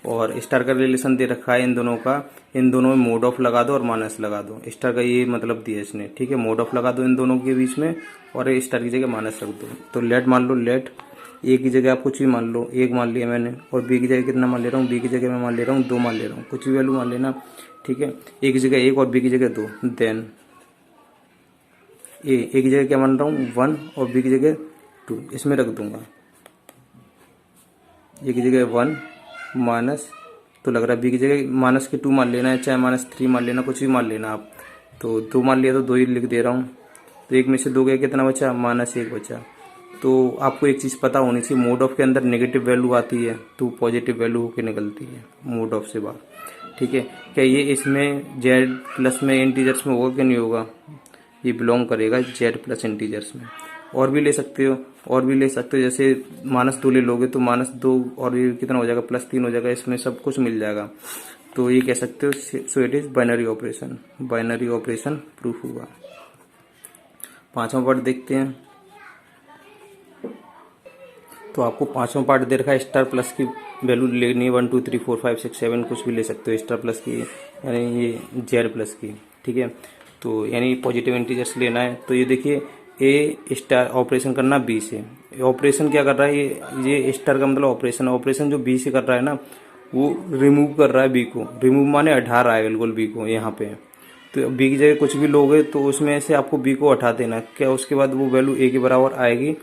और स्टार का रिलेशन दे रखा है इन दोनों का, इन दोनों में मोड ऑफ लगा दो और माइनस लगा दो। स्टार का ये मतलब दिया इसने। ठीक है, मोड ऑफ लगा दो इन दोनों के बीच में, और स्टार की जगह माइनस रख दो। तो लेट मान लो, लेट ए की जगह आप कुछ भी मान लो, 1 मान लिया मैंने, और बी की जगह कितना मान ले रहा हूँ? बी की जगह मैं मान ले रहा हूँ 2 मान ले रहा हूँ, कुछ भी वैल्यू मान लेना। ठीक है, ए की जगह 1 और बी की जगह 2। देन ए की जगह क्या मान रहा हूँ 1 और बी की जगह 2, इसमें रख दूंगा। ए की जगह 1 माइनस, तो लग रहा है बी की जगह माइनस के 2 मान लेना है, चाहे -3 मान लेना, कुछ भी मान लेना आप। तो 2 मान लिया तो 2 ही लिख दे रहा हूँ। तो एक में से 2 गया, कितना बचा? -1 बचा। तो आपको एक चीज़ पता होनी चाहिए, मोड ऑफ के अंदर नेगेटिव वैल्यू आती है तो पॉजिटिव वैल्यू होकर निकलती है मोड ऑफ से बाहर। ठीक है, क्या ये इसमें जेड प्लस में इंटीजर्स में होगा कि नहीं होगा? ये बिलोंग करेगा जेड प्लस इंटीजर्स में। और भी ले सकते हो, और भी ले सकते हो, जैसे -2 ले लोगे तो -2 और ये कितना हो जाएगा? +3 हो जाएगा, इसमें सब कुछ मिल जाएगा। तो ये कह सकते हो सो it is binary operation. Binary operation proof हुआ। 5वां पार्ट देखते हैं। तो आपको 5वां पार्ट दे रखा है, स्टार प्लस की वैल्यू लेनी है 1 2 3 4 5 6 7 कुछ भी ले सकते हो स्टार प्लस की, यानी ये जेड प्लस की। ठीक है, तो यानी पॉजिटिव इंटीजर्स लेना है। तो ये देखिए ए स्टार ऑपरेशन करना बी से। ऑपरेशन क्या कर रहा है? ये स्टार का मतलब ऑपरेशन। ऑपरेशन जो बी से कर रहा है ना, वो रिमूव कर रहा है बी को। रिमूव माने हटा रहा है बिल्कुल बी को यहाँ पे। तो बी की जगह कुछ भी लोगे तो उसमें से आपको बी को हटा देना। क्या उसके बाद वो वैल्यू ए के बराबर आएगी?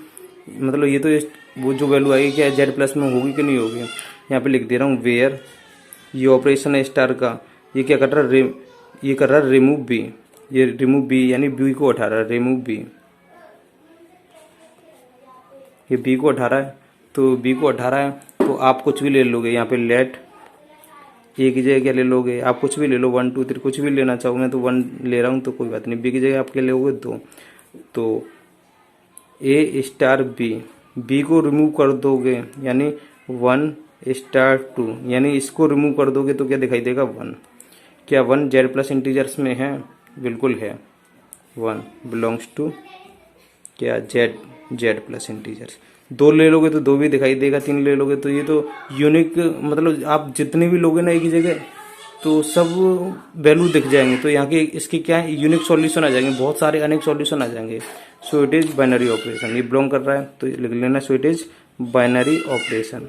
मतलब ये तो वो जो वैल्यू आएगी क्या जेड प्लस में होगी कि नहीं होगी? यहाँ पे लिख दे रहा हूँ वेयर, ये ऑपरेशन है स्टार का। ये क्या कर रहा है? ये कर रहा है रिमूव बी। ये रिमूव बी यानी बी को हटा रहा है, रिमूव बी। ये बी को हटा रहा है, तो बी को हटा रहा है तो आप कुछ भी ले लोगे यहाँ पे। लेट ए की जगह क्या ले लोगे? आप कुछ भी ले लो, 1 2 3 कुछ भी लेना चाहो। मैं तो 1 ले रहा हूँ तो कोई बात नहीं। बी की जगह आप क्या लोगे? 2। तो ए स्टार बी, बी को रिमूव कर दोगे यानी 1 स्टार 2, यानी इसको रिमूव कर दोगे तो क्या दिखाई देगा? 1। क्या 1 जेड प्लस इंटीजर्स में है? बिल्कुल है। 1 बिलोंग्स टू क्या? Z plus integers. 2 ले लोगे तो 2 भी दिखाई देगा, 3 ले लोगे तो ये तो यूनिक, मतलब आप जितने भी लोगे ना एक ही जगह तो सब वैल्यू दिख जाएंगे। तो यहाँ के इसके क्या है? यूनिक सॉल्यूशन आ जाएंगे, बहुत सारे अनेक सॉल्यूशन आ जाएंगे। सो इट इज बाइनरी ऑपरेशन। ये बिलोंग कर रहा है तो लिख लेना सो it is binary operation.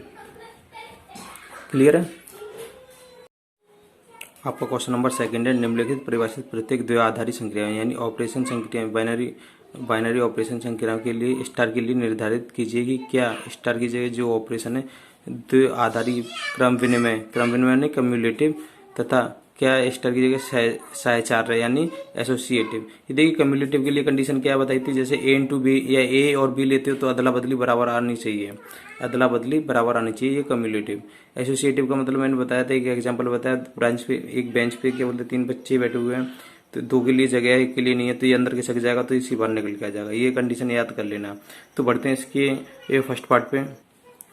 Clear है? आपका क्वेश्चन नंबर 2 है, निम्नलिखित परिभाषित प्रत्येक द्वि-आधारी संक्रियाएं यानी ऑपरेशन संक्रियाएं बाइनरी ऑपरेशन संक्रियाओं के लिए स्टार के लिए निर्धारित कीजिए कि क्या स्टार की जगह जो ऑपरेशन है द्वि-आधारी क्रम विनिमय नहीं कम्युलेटिव, तथा क्या स्टार की जगह सहचार्य यानी एसोसिएटिव। ये देखिए कम्युलेटिव के लिए कंडीशन क्या बताई थी? जैसे ए इंटू बी या ए और बी लेते हो तो अदला बदली बराबर आनी चाहिए, अदला बदली बराबर आनी चाहिए, ये कम्युलेटिव। एसोसिएटिव का मतलब मैंने बताया था, एक एग्जांपल बताया, एक बेंच पे क्या बोलते 3 बच्चे बैठे हुए हैं तो 2 के लिए जगह है, 1 के लिए नहीं है, तो ये अंदर खिसक जाएगा तो इसी बाहर निकल के आ जाएगा। ये कंडीशन याद कर लेना। तो बढ़ते हैं इसके फर्स्ट पार्ट पे।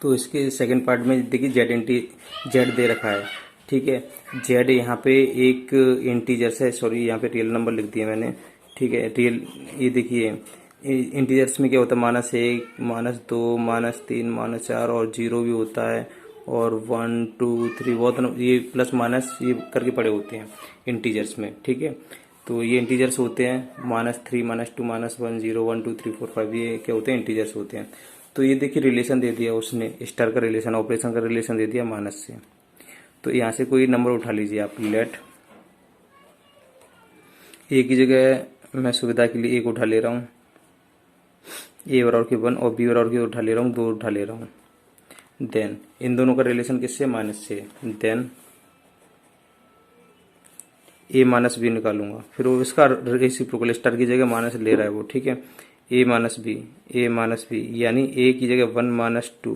तो इसके सेकंड पार्ट में देखिए जेड दे रखा है। ठीक है, जेड यहाँ पे एक इंटीजर्स है, सॉरी यहाँ पे रियल नंबर लिख दिया मैंने। ठीक है, रियल, ये देखिए इंटीजर्स में क्या होता है? -1 -2 -3 -4 और 0 भी होता है, और 1 2 3 बहुत ये प्लस माइनस ये करके पड़े होते हैं इंटीजर्स में। ठीक है, तो ये इंटीजर्स होते हैं -3 -2 -1 0 1 2 3 4 5, ये क्या होते हैं? इंटीजर्स होते हैं। तो ये देखिए रिलेशन दे दिया उसने, स्टार का रिलेशन, ऑपरेशन का रिलेशन दे दिया माइनस से। तो यहाँ से कोई नंबर उठा लीजिए आप। लेट ए की जगह मैं सुविधा के लिए 1 उठा ले रहा हूँ, ए बराबर के 1 और बी बराबर के उठा ले रहा हूँ 2 उठा ले रहा हूँ। देन इन दोनों का रिलेशन किससे? माइनस से। देन ए माइनस बी निकालूंगा, फिर वो इसका रेसिप्रोकल, स्टार की जगह माइनस ले रहा है वो। ठीक है, ए माइनस बी यानी ए की जगह 1 -2,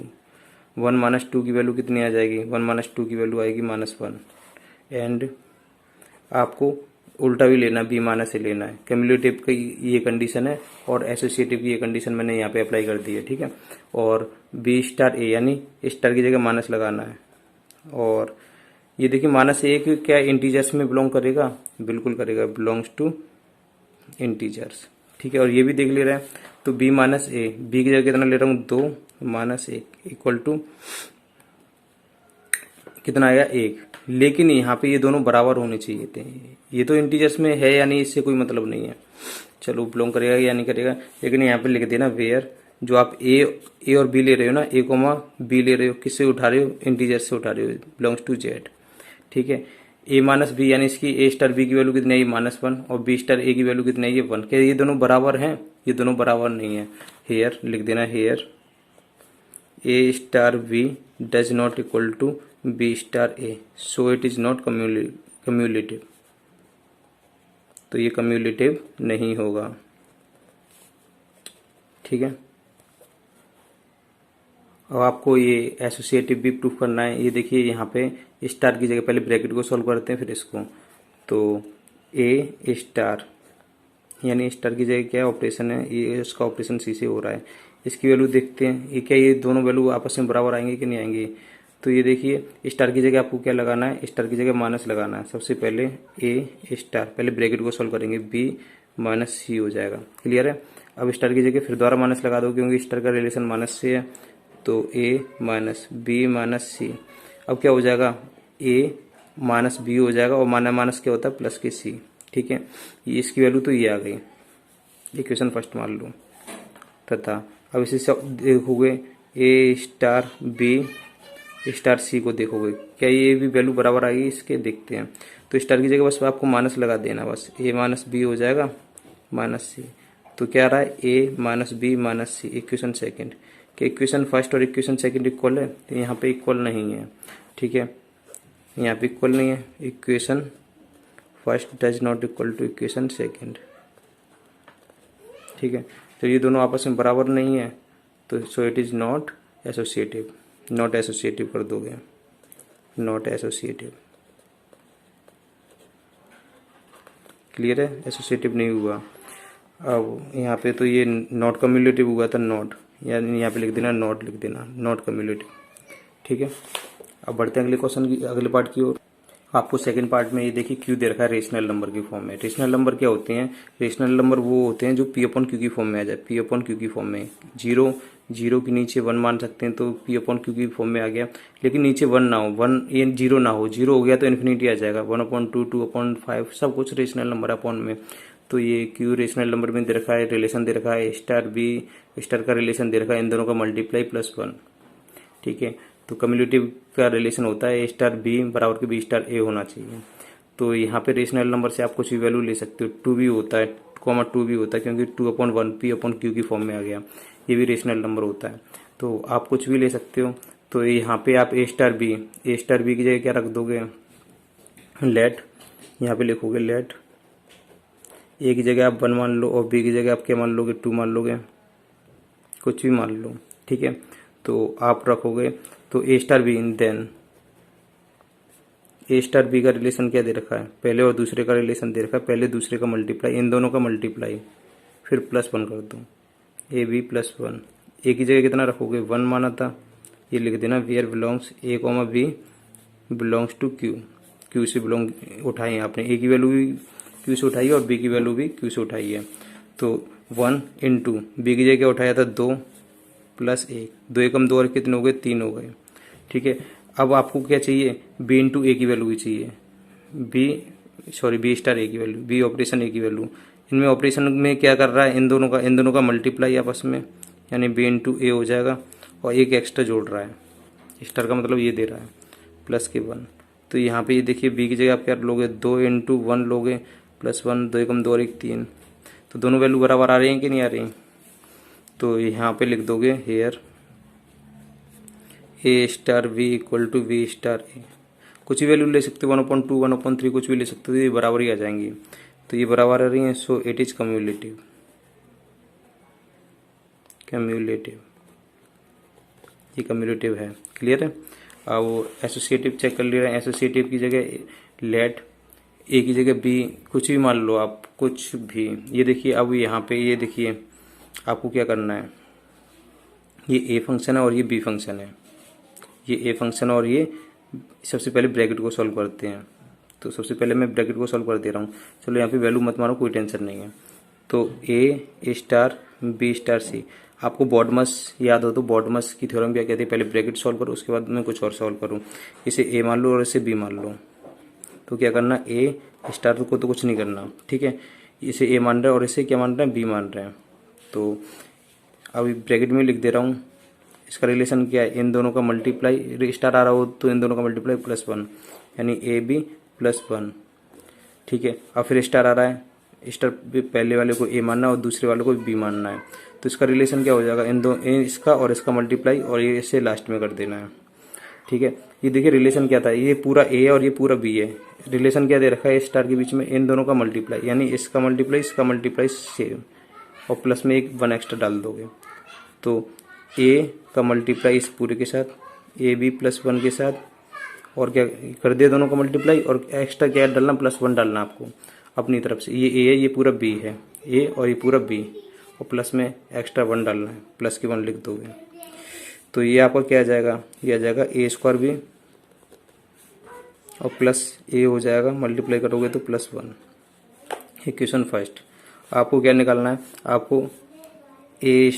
1 -2 की वैल्यू कितनी आ जाएगी? 1 -2 की वैल्यू आएगी -1। एंड आपको उल्टा भी लेना, बी माइनस से लेना है। कम्युलेटिव की ये कंडीशन है और एसोसिएटिव की ये कंडीशन मैंने यहाँ पे अप्लाई कर दी है। ठीक है, और बी स्टार ए यानी स्टार की जगह माइनस लगाना है। और ये देखिए -1 क्या इंटीजर्स में बिलोंग करेगा? बिल्कुल करेगा, बिलोंग्स टू इंटीजर्स। ठीक है, और ये भी देख ले रहे हैं तो b -a, बी की जगह कितना ले रहा हूँ? 2 -1 इक्वल टू कितना आएगा? 1। लेकिन यहाँ पे ये दोनों बराबर होने चाहिए थे। ये तो इंटीजर्स में है या नहीं इससे कोई मतलब नहीं है, चलो बिलोंग करेगा या नहीं करेगा। लेकिन यहाँ पे लिख देना वेयर, जो आप ए और बी ले रहे हो ना, ए कोमा बी ले रहे हो, किससे उठा रहे हो? इंटीजर से उठा रहे हो, बिलोंग्स टू जेड। ठीक है, ए माइनस बी यानी इसकी ए स्टार बी की वैल्यू कितनी है -1 और बी स्टार ए की वैल्यू कितनी है 1। क्या ये दोनों बराबर हैं? ये दोनों बराबर नहीं है। हेयर लिख देना, here A star B does not equal to B star A, so it is not cumulative. तो ये कम्यूलेटिव नहीं होगा। ठीक है, अब आपको ये एसोसिएटिव भी प्रूफ करना है। ये देखिए यहाँ पे स्टार की जगह पहले ब्रैकेट को सॉल्व करते हैं फिर इसको। तो ए स्टार यानी स्टार की जगह क्या ऑपरेशन है, ये इसका ऑपरेशन सी से हो रहा है। इसकी वैल्यू देखते हैं, ये क्या ये दोनों वैल्यू आपस में बराबर आएंगे कि नहीं आएंगे। तो ये देखिए स्टार की जगह आपको क्या लगाना है, स्टार की जगह माइनस लगाना है। सबसे पहले ए स्टार, पहले ब्रैकेट को सॉल्व करेंगे, बी माइनस सी हो जाएगा। क्लियर है। अब स्टार की जगह फिर दोबारा माइनस लगा दो क्योंकि स्टार का रिलेशन माइनस से है। तो ए माइनस बी माइनस सी, अब क्या हो जाएगा, ए माइनस बी हो जाएगा और माइनस माइनस क्या होता है प्लस के सी। ठीक है, ये इसकी वैल्यू तो ये आ गई, इक्वेशन फर्स्ट मान लो। तथा अब इसे सब देखोगे ए स्टार बी स्टार सी को देखोगे, क्या ये भी वैल्यू बराबर आएगी इसके, देखते हैं। तो स्टार की जगह बस आपको माइनस लगा देना, बस ए माइनस बी हो जाएगा माइनस सी। तो क्या आ रहा है, ए माइनस बी माइनस सी, इक्वेशन सेकेंड। कि इक्वेशन फर्स्ट और इक्वेशन सेकंड इक्वल है, तो यहाँ पे इक्वल नहीं है। ठीक है, यहाँ पे इक्वल नहीं है। Equation first does not equal to equation second. ठीक है, तो ये दोनों आपस में बराबर नहीं है, तो सो it is not associative. Not associative कर दोगे, नॉट एसोसिएटिव। क्लियर है, एसोसिएटिव नहीं हुआ। अब यहाँ पे तो ये नॉट कम्युलेटिव हुआ था, नॉट यानी यहाँ पे लिख देना, नॉट लिख देना, नॉट कम्युलेटिव। ठीक है, अब बढ़ते हैं अगले क्वेश्चन की, अगले पार्ट की ओर। आपको सेकंड पार्ट में ये देखिए क्यू दे रखा है रेशनल नंबर की फॉर्म में। रेशनल नंबर क्या होते हैं, रेशनल नंबर वो होते हैं जो पी अपॉन क्यू की फॉर्म में आ जाए। पी अपॉन क्यू की फॉर्म में जीरो के नीचे 1 मान सकते हैं, तो पी अपॉन क्यू की फॉर्म में आ गया। लेकिन नीचे 1 ना हो, 1 ये 0 ना हो, 0 हो गया तो इन्फिनिटी आ जाएगा। 1/2, 2/5 सब कुछ रेशनल नंबर अपॉन में। तो ये क्यू रेशनल नंबर में दे रखा है, रिलेशन दे रखा है स्टार बी स्टार का रिलेशन दे रखा है, इन दोनों का मल्टीप्लाई +1। ठीक है, तो कम्युलेटिव का रिलेशन होता है ए स्टार बी बराबर के बी स्टार ए होना चाहिए। तो यहाँ पे रेशनल नंबर से आप कुछ भी वैल्यू ले सकते हो। 2 भी होता है, 2 भी होता है क्योंकि 2/1 पी अपॉन क्यू की फॉर्म में आ गया, ये भी रेशनल नंबर होता है। तो आप कुछ भी ले सकते हो। तो यहाँ पे आप ए स्टार बी की जगह क्या रख दोगे, लेट, यहाँ पे लिखोगे लेट ए की जगह आप 1 मान लो और बी की जगह आप क्या मान लोगे, 2 मान लोगे, कुछ भी मान लो। ठीक है, तो आप रखोगे तो ए स्टार बी देन ए स्टार बी का रिलेशन क्या दे रखा है, पहले और दूसरे का रिलेशन दे रखा है, पहले दूसरे का मल्टीप्लाई, इन दोनों का मल्टीप्लाई, फिर +1 कर दो, ए बी +1। ए की जगह कितना रखोगे, 1 माना था, ये लिख देना where belongs A comma B belongs to Q. Q से बिलोंग उठाई है आपने, ए की वैल्यू भी क्यू से उठाई है और बी की वैल्यू भी क्यू से उठाई है। तो 1 इंटू बी की जगह क्या उठाया था, 2 + 1, 2 एकम 2 और कितने हो गए, 3 हो गए। ठीक है, अब आपको क्या चाहिए, बी इंटू ए की वैल्यू भी चाहिए, बी स्टार ए की वैल्यू, बी ऑपरेशन ए की वैल्यू। इनमें ऑपरेशन में क्या कर रहा है, इन दोनों का मल्टीप्लाई आपस में, यानी बी इंटू ए हो जाएगा और एक एक्स्ट्रा जोड़ रहा है, स्टार का मतलब ये दे रहा है +1। तो यहाँ पे ये देखिए बी की जगह आप क्या लोगे, 2 इंटू 1 लोगे +1, 2 एकम 2 और 1 3। तो दोनों वैल्यू बराबर आ रही हैं कि नहीं आ रही। तो यहाँ पे लिख दोगे here A star B equal to B star A, कुछ ही वैल्यू ले सकते हो, 1/2, 1/3 कुछ भी ले सकते हो, ये बराबर ही आ जाएंगी। तो ये बराबर आ रही हैं, सो इट इज कम्युलेटिव। ये कम्युलेटिव है। क्लियर है। अब एसोसिएटिव चेक कर ले रहे हैं, एसोसिएटिव की जगह लेट ए की जगह बी, कुछ भी मान लो आप, कुछ भी। ये देखिए अब यहाँ पे ये देखिए आपको क्या करना है, ये ए फंक्शन है और ये बी फंक्शन है, ये ए फंक्शन और ये, सबसे पहले ब्रैकेट को सॉल्व करते हैं। तो सबसे पहले मैं ब्रैकेट को सॉल्व कर दे रहा हूँ, चलो यहाँ पे वैल्यू मत मारो, कोई टेंशन नहीं है। तो ए स्टार बी स्टार सी, आपको बॉडमस याद हो तो बॉडमस की थ्योरम क्या कहती है, पहले ब्रैकेट सॉल्व करो उसके बाद मैं कुछ और सॉल्व करूँ। इसे ए मान लो और इसे बी मान लो, तो क्या करना, ए स्टार को तो कुछ नहीं करना। ठीक है, इसे ए मान रहे हैं और इसे क्या मान रहे हैं, बी मान रहे हैं। तो अभी ब्रैकेट में लिख दे रहा हूँ, इसका रिलेशन क्या है, इन दोनों का मल्टीप्लाई, स्टार आ रहा हो तो इन दोनों का मल्टीप्लाई +1, यानी ए बी +1। ठीक है, अब फिर स्टार आ रहा है, स्टार पहले वाले को ए मानना है और दूसरे वाले को बी मानना है। तो इसका रिलेशन क्या हो जाएगा, इसका और इसका मल्टीप्लाई और ये इसे लास्ट में कर देना है। ठीक है, ये देखिए रिलेशन क्या था, ये पूरा ए और ये पूरा बी है। रिलेशन क्या दे रखा है स्टार के बीच में, इन दोनों का मल्टीप्लाई, यानी इसका मल्टीप्लाई सेम, और प्लस में एक 1 एक्स्ट्रा डाल दोगे। तो ए का मल्टीप्लाई इस पूरे के साथ, ए बी +1 के साथ, और क्या कर दिया दोनों का मल्टीप्लाई, और एक्स्ट्रा क्या डालना, +1 डालना आपको अपनी तरफ से। ये ए है, ये पूरा बी है, ए और ये पूरा बी, और प्लस में एक्स्ट्रा 1 डालना है, प्लस की 1 लिख दोगे। तो ये आपका क्या आ जाएगा, ये आ जाएगा a² बी और प्लस ए हो जाएगा, मल्टीप्लाई करोगे तो +1। Equation first. आपको क्या निकालना है, आपको a*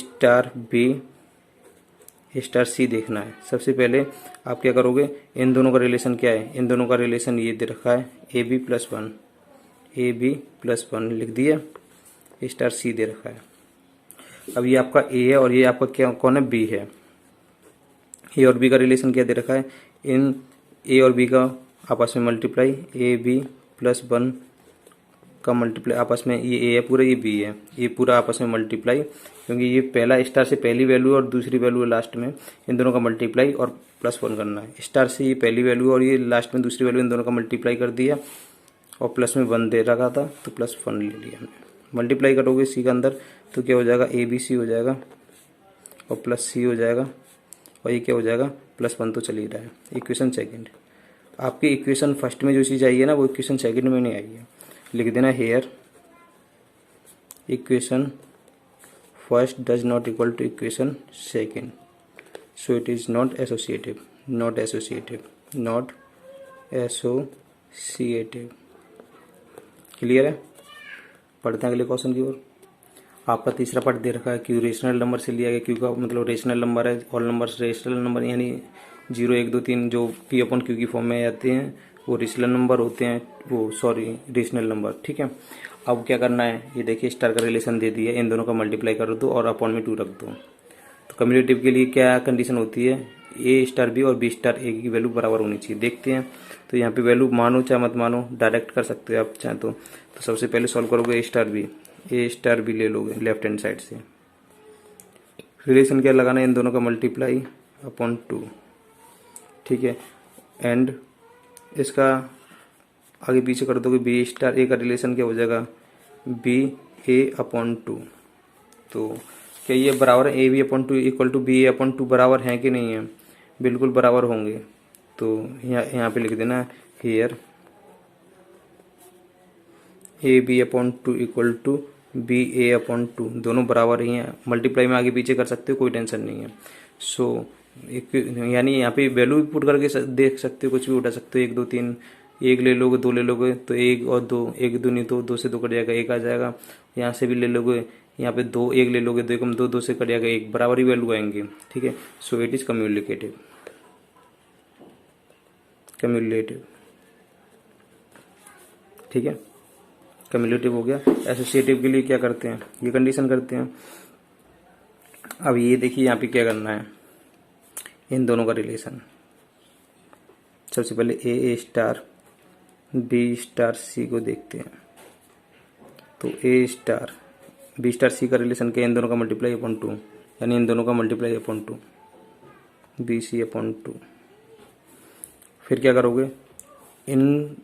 b *c देखना है। सबसे पहले आप क्या करोगे, इन दोनों का रिलेशन क्या है, इन दोनों का रिलेशन ये दे रखा है ab + 1 लिख दिया, *c दे रखा है। अब ये आपका a है और ये आपका क्या कौन है, b है। ए और बी का रिलेशन क्या दे रखा है, इन ए और बी का आपस में मल्टीप्लाई, ab + 1 का मल्टीप्लाई आपस में, ये ए है पूरा, ये बी है, ये पूरा आपस में मल्टीप्लाई, क्योंकि ये पहला स्टार से पहली वैल्यू और दूसरी वैल्यू है लास्ट में, इन दोनों का मल्टीप्लाई और +1 करना है। स्टार से ये पहली वैल्यू और ये लास्ट में दूसरी वैल्यू, इन दोनों का मल्टीप्लाई कर दिया और प्लस में 1 दे रखा था तो +1 ले लिया हमने। मल्टीप्लाई करोगे सी के अंदर तो क्या हो जाएगा, ABC हो जाएगा और +C हो जाएगा, और ये क्या हो जाएगा, +1 तो चल ही रहा है। Equation second. आपकी इक्वेशन फर्स्ट में जो चीज़ आई है ना, वो इक्वेशन सेकंड में नहीं आई है। लिख देना here equation first does not equal to equation second, so it is not associative. Clear है। पढ़ते हैं अगले क्वेश्चन की ओर। आपका तीसरा पार्ट दे रखा है क्यू रेशनल नंबर से लिया गया, क्यू का मतलब रेशनल नंबर है, ऑल नंबर्स रेशनल नंबर, यानी 0 1 2 3 जो P/Q की फॉर्म में आते हैं वो रेशनल नंबर होते हैं, रेशनल नंबर। ठीक है, अब क्या करना है, ये देखिए स्टार का रिलेशन दे दिया, इन दोनों का मल्टीप्लाई कर दो और अपॉन में 2 रख दो। तो कम्युलेटिव के लिए क्या कंडीशन होती है, A* B और B* A की वैल्यू बराबर होनी चाहिए। देखते हैं, तो यहाँ पे वैल्यू मानो चाहे मत मानो, डायरेक्ट कर सकते हो आप चाहे तो सबसे पहले सॉल्व करोगे A* B ले लोगे लेफ्ट हैंड साइड से। रिलेशन क्या लगाना है, इन दोनों का मल्टीप्लाई अपॉन 2। ठीक है, एंड इसका आगे पीछे कर दोगे, B* A का रिलेशन क्या हो जाएगा, BA/2। तो क्या ये बराबर है, AB/2 इक्वल टू BA/2 बराबर है कि नहीं है, बिल्कुल बराबर होंगे। तो यहाँ पे लिख देना hair AB/2 equal to BA/2, दोनों बराबर ही हैं। मल्टीप्लाई में आगे पीछे कर सकते हो, कोई टेंशन नहीं है। सो यानी यहाँ पे वैल्यू भी पुट करके देख सकते हो, कुछ भी उठा सकते हो, 1 2 3, 1 ले लोगे 2 ले लोगे तो 1 और 2, 1 2 नहीं तो 2 से 2 कट जाएगा 1 आ जाएगा। यहाँ से भी ले लोगे, यहाँ पे 2 1 ले लोगे 2 एकम 2, 2 से कट जाएगा 1, बराबर ही वैल्यू आएंगे। ठीक है, सो इट इज कम्युलेटिव। ठीक है, कम्युलेटिव हो गया। एसोसिएटिव के लिए क्या करते हैं, ये कंडीशन करते हैं। अब ये देखिए यहाँ पे क्या करना है, इन दोनों का रिलेशन सबसे पहले A* B*C को देखते हैं। तो A* B*C का रिलेशन क्या है, इन दोनों का मल्टीप्लाई अपॉन 2, यानी इन दोनों का मल्टीप्लाई अपॉन 2 BC/2। फिर क्या करोगे, इन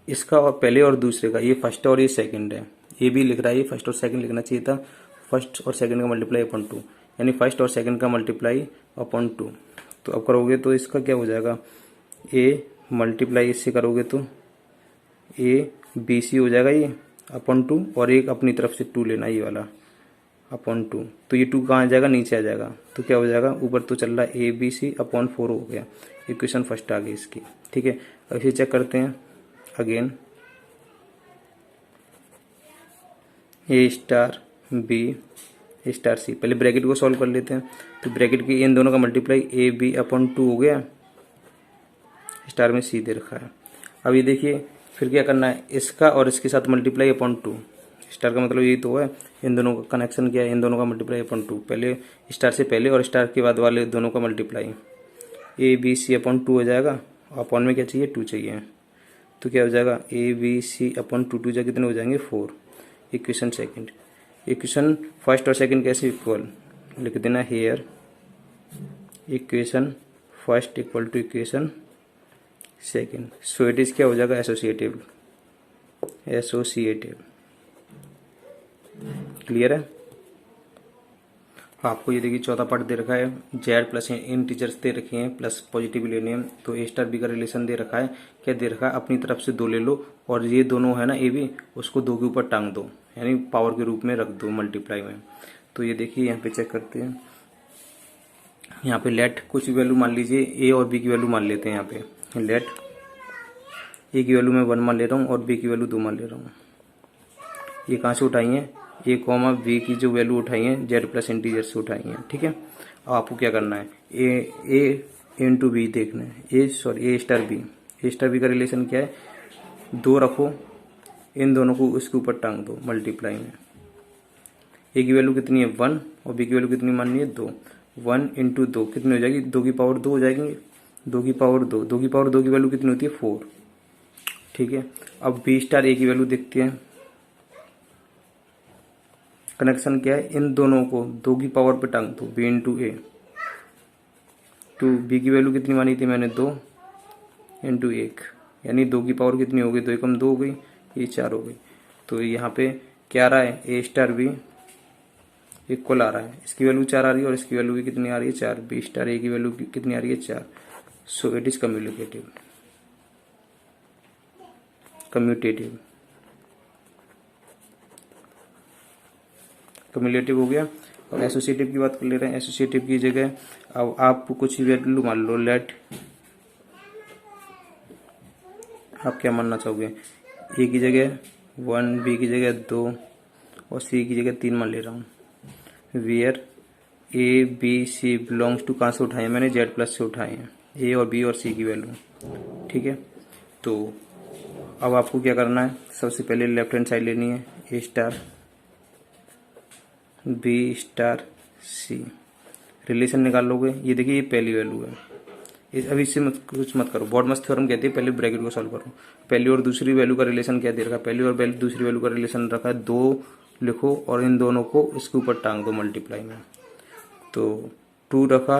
इसका और पहले और दूसरे का, ये फर्स्ट और ये सेकंड है, ये भी लिख रहा है, ये फर्स्ट और सेकंड लिखना चाहिए था। फर्स्ट और सेकंड का मल्टीप्लाई अपॉन 2, यानी फर्स्ट और सेकंड का मल्टीप्लाई अपॉन 2। तो अब करोगे तो इसका क्या हो जाएगा, A मल्टीप्लाई इससे करोगे तो ABC हो जाएगा ये अपॉन 2, और एक अपनी तरफ से 2 लेना, ये वाला अपॉन 2। तो ये 2 कहाँ आ जाएगा, नीचे आ जाएगा। तो क्या हो जाएगा, ऊपर तो चल रहा है ABC/4 हो गया। इक्वेशन फर्स्ट आ गई इसकी। ठीक है, अब फिर चेक करते हैं अगेन, A* B*C। पहले ब्रैकेट को सॉल्व कर लेते हैं। तो ब्रैकेट की इन दोनों का मल्टीप्लाई AB/2 हो गया, स्टार में C दे रखा है। अब ये देखिए फिर क्या करना है, इसका और इसके साथ मल्टीप्लाई अपॉन 2। स्टार का मतलब यही तो है, इन दोनों का कनेक्शन क्या है, इन दोनों का मल्टीप्लाई अपॉन 2। पहले स्टार से पहले और स्टार के बाद वाले दोनों का मल्टीप्लाई ABC/2 हो जाएगा। अपॉन में क्या चाहिए, 2 चाहिए, तो क्या हो जाएगा A B C upon two two जा कितने हो जाएंगे 4। इक्वेशन सेकंड, इक्वेशन फर्स्ट और सेकंड कैसे इक्वल लिख देना here, equation first equal to equation second. So it is क्या हो जाएगा एसोसिएटिव, एसोसिएटिव। क्लियर है। आपको ये देखिए चौथा पार्ट दे रखा है, जेड प्लस इंटीजर्स दे रखे हैं प्लस पॉजिटिव लेने, तो ए स्टार बी का रिलेशन दे रखा है। क्या दे रखा है, अपनी तरफ से 2 ले लो और ये दोनों है ना ए बी, उसको 2 के ऊपर टांग दो, यानी पावर के रूप में रख दो मल्टीप्लाई में। तो ये देखिए यहाँ पे चेक करते हैं, यहाँ पे लेट कुछ वैल्यू मान लीजिए, ए और बी की वैल्यू मान लेते हैं। यहाँ पे लेट ए की वैल्यू मैं 1 मान ले रहा हूँ और बी की वैल्यू 2 मान ले रहा हूँ। ये कहाँ से उठाई है, ए कॉमा बी की जो वैल्यू उठाई है जेड प्लस इंटीजर से उठाई है। ठीक है, अब आपको क्या करना है, ए इंटू बी देखना है, A star B, A star B का रिलेशन क्या है, 2 रखो, इन दोनों को उसके ऊपर टांग दो मल्टीप्लाई में। ए की वैल्यू कितनी है 1 और बी की वैल्यू कितनी माननी है 2, 1 इंटू 2 कितनी हो जाएगी, 2 की पावर 2 हो जाएगी, 2 की पावर 2, 2 की पावर 2 की वैल्यू कितनी होती है 4। ठीक है, अब बी स्टार ए की वैल्यू देखते हैं, कनेक्शन क्या है, इन दोनों को 2 की पावर पे टांग दो, B into A, two B की वैल्यू कितनी मानी थी मैंने 2 इंटू 1, यानी 2 की पावर कितनी हो गई, 2 एकम 2 हो गई, ये 4 हो गई। तो यहाँ पे क्या आ रहा है, ए स्टार बी इक्वल आ रहा है, इसकी वैल्यू 4 आ रही है और इसकी वैल्यू भी कितनी आ रही है 4, बी स्टार ए की वैल्यू कितनी आ रही है 4। सो it is communicative, commutative, cumulative हो गया। और एसोसिएटिव की बात कर ले रहे हैं, एसोसिएटिव की जगह अब आप कुछ वैल्यू मान लो, लेट आप क्या मानना चाहोगे, ए की जगह 1, बी की जगह 2 और सी की जगह 3 मान ले रहा हूँ। Where A B C belongs to, कहाँ से उठाए हैं मैंने, जेड प्लस से उठाए हैं, ए और बी और सी की वैल्यू। ठीक है, तो अब आपको क्या करना है, सबसे पहले लेफ्ट हैंड साइड लेनी है, A star B star c, relation निकाल लोगे। ये देखिए ये पहली वैल्यू है, अभी इससे कुछ मत करो, बॉडमस थ्योरम कहती है पहले ब्रैकेट को सॉल्व करो। पहली और दूसरी वैल्यू का रिलेशन क्या दे रखा है, पहली और दूसरी वैल्यू का रिलेशन रखा है 2 लिखो और इन दोनों को इसके ऊपर टांग दो मल्टीप्लाई में। तो 2 रखा,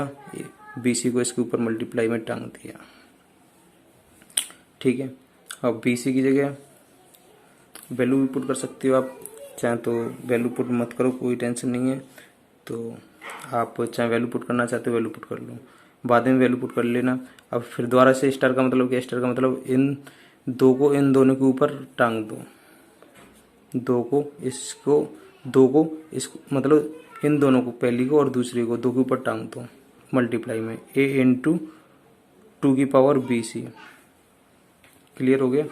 बीसी को इसके ऊपर मल्टीप्लाई में टांग दिया। ठीक है, अब बीसी की जगह वैल्यू भी पुट कर सकते हो आप, चाहे तो वैल्यू पुट मत करो, कोई टेंशन नहीं है। तो आप चाहे वैल्यू पुट करना चाहते हो वैल्यू पुट कर लो, बाद में वैल्यू पुट कर लेना। अब फिर दोबारा से स्टार का मतलब क्या, स्टार का मतलब इन 2 को इन दोनों के ऊपर टांग दो, 2 को इसको, 2 को इसको, मतलब इन दोनों को, पहली को और दूसरी को 2 के ऊपर टांग दो मल्टीप्लाई में, ए इंटू 2 की पावर बी सी। क्लियर हो गया।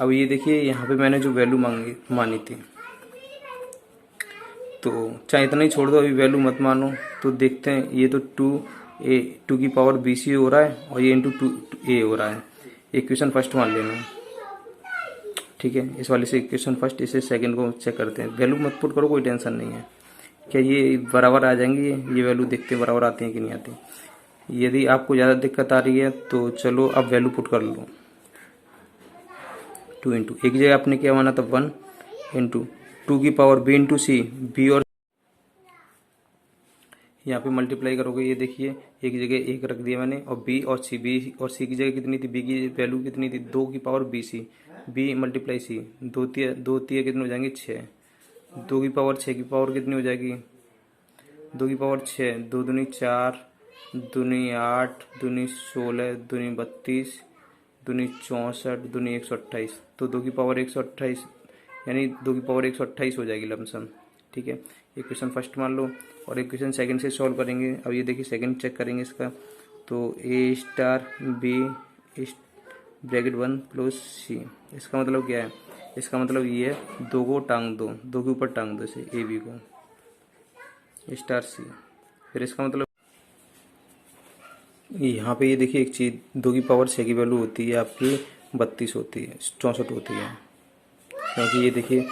अब ये देखिए यहाँ पे मैंने जो वैल्यू मानी थी, तो चाहे इतना ही छोड़ दो, अभी वैल्यू मत मानो। तो देखते हैं, ये तो 2 की पावर बी सी हो रहा है और ये इंटू 2 ए हो रहा है। इक्वेशन फर्स्ट मान लेना, ठीक है, इस वाले से इक्वेशन फर्स्ट, इसे सेकंड को चेक करते हैं। वैल्यू मत पुट करो, कोई टेंशन नहीं है। क्या ये बराबर आ जाएंगी, ये वैल्यू देखते हैं बराबर आती है कि नहीं आती। यदि आपको ज़्यादा दिक्कत आ रही है तो चलो अब वैल्यू पुट कर लो। 2 इंटू, एक जगह आपने क्या माना था 1 इंटू 2 की power B into C, B और यहाँ पे मल्टीप्लाई करोगे, ये देखिए एक जगह 1 रख दिया मैंने, और बी और सी, बी और सी की जगह कितनी थी, बी की वैल्यू कितनी थी 2 की power B C, B multiply C, 2 तिया कितने हो जाएंगे 6, 2 की पावर 6 की पावर कितनी हो जाएगी, 2 की पावर 6, 2 दूनी 4, दूनी 8, दूनी 16, दूनी 32, दूनी 64, दूनी 128, तो 2 की पावर 128, यानी 2 की पावर 128 हो जाएगी लमसम। ठीक है, इक्वेशन फर्स्ट मान लो और इक्वेशन सेकंड से सॉल्व करेंगे। अब ये देखिए सेकंड चेक करेंगे इसका, तो ए स्टार बी ब्रैकेट 1 प्लस सी, इसका मतलब क्या है, इसका मतलब ये है 2 को टांग दो, 2 के ऊपर टांग दो इसे, ए बी को स्टार सी। फिर इसका मतलब यहाँ पे ये देखिए एक चीज़, 2 की पावर 6 की वैल्यू होती है आपकी 32 होती है, 64 होती है, क्योंकि ये देखिए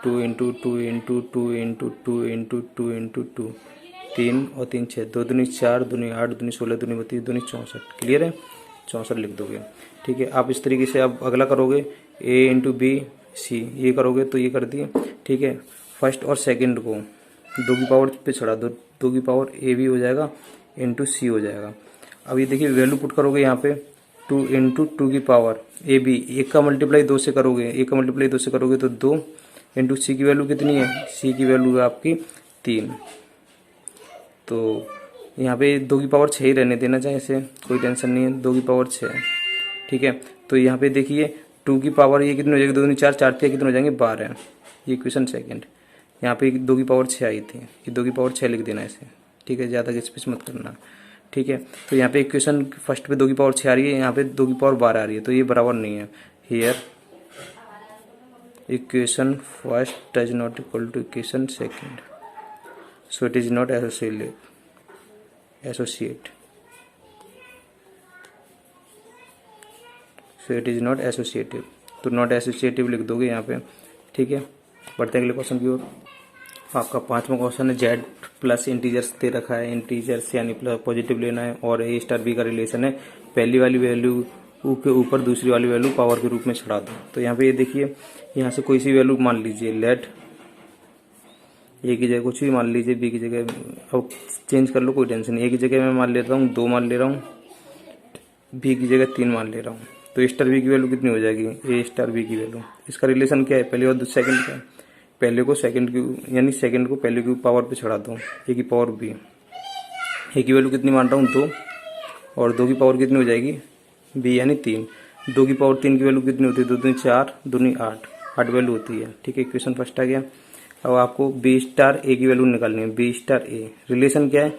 2 into 2 into 2 into 2 into 2 into 2, 3 और 3 6, 2 दूनी 4, दूनी 8, दूनी 16, दूनी 32, दूनी 64। क्लियर है। 64 लिख दोगे। ठीक है, आप इस तरीके से आप अगला करोगे a इंटू बी सी, ये करोगे तो ये कर दिए। ठीक है, फर्स्ट और सेकंड को 2 की पावर पे चढ़ा दो, 2 की पावर ए भी हो जाएगा इंटू सी हो जाएगा। अब ये देखिए वैल्यू पुट करोगे यहाँ पे 2 इंटू 2 की पावर ए बी, एक का मल्टीप्लाई 2 से करोगे, एक का मल्टीप्लाई 2 से करोगे तो 2 इंटू सी की वैल्यू कितनी है, सी की वैल्यू है आपकी 3। तो यहाँ पे 2 की पावर 6 ही रहने देना चाहिए, इसे कोई टेंशन नहीं है, 2 की पावर 6। ठीक है, तो यहाँ पे देखिए 2 की पावर ये कितनी हो जाएगी, 2 दूनी 4, 4 3 कितने हो जाएंगे 12। ये इक्वेशन सेकंड, यहाँ पे 2 की पावर 6 आई थी, ये 2 की पावर 6 लिख देना इसे। ठीक है, ज़्यादा किस मत करना। ठीक है, तो यहाँ पे इक्वेशन फर्स्ट पे 2 की पावर 6 आ रही है, यहाँ पे 2 की पावर 12 आ रही है, तो ये बराबर नहीं है। Here equation first does not equal to equation second, so it is not associate, so it is not associative, तो नॉट एसोसिएटिव लिख दोगे यहाँ पे। ठीक है, बढ़ते हैं अगले क्वेश्चन की ओर। आपका 5वां क्वेश्चन है जेड प्लस इंटीजर्स दे रखा है, इंटीजर्स यानी प्लस पॉजिटिव लेना है और ए स्टार बी का रिलेशन है, पहली वाली वैल्यू के ऊपर दूसरी वाली वैल्यू पावर के रूप में चढ़ा दो। तो यहाँ पे ये देखिए, यहाँ से कोई सी वैल्यू मान लीजिए, लेट ए की जगह कुछ भी मान लीजिए, बी की जगह अब चेंज कर लो, कोई टेंशन नहीं। ए की जगह मैं मान लेता हूँ 2 मान ले रहा हूँ, बी की जगह 3 मान ले रहा हूँ, तो ए स्टार बी की वैल्यू कितनी हो जाएगी, ए स्टार बी की वैल्यू। इसका रिलेशन क्या है, पहले और सेकंड का है, पहले को सेकंड की यानी सेकंड को पहले की पावर पे चढ़ा दो, ए की पावर बी, ए की वैल्यू कितनी मान रहा हूँ 2, और 2 की पावर कितनी हो जाएगी बी यानी 3, 2 की पावर 3 की वैल्यू कितनी होती है, 2 दूनी 4, दूनी 8 वैल्यू होती है। ठीक है, इक्वेशन फर्स्ट आ गया। अब आपको बी स्टार ए की वैल्यू निकालनी है, बी स्टार ए रिलेशन क्या है,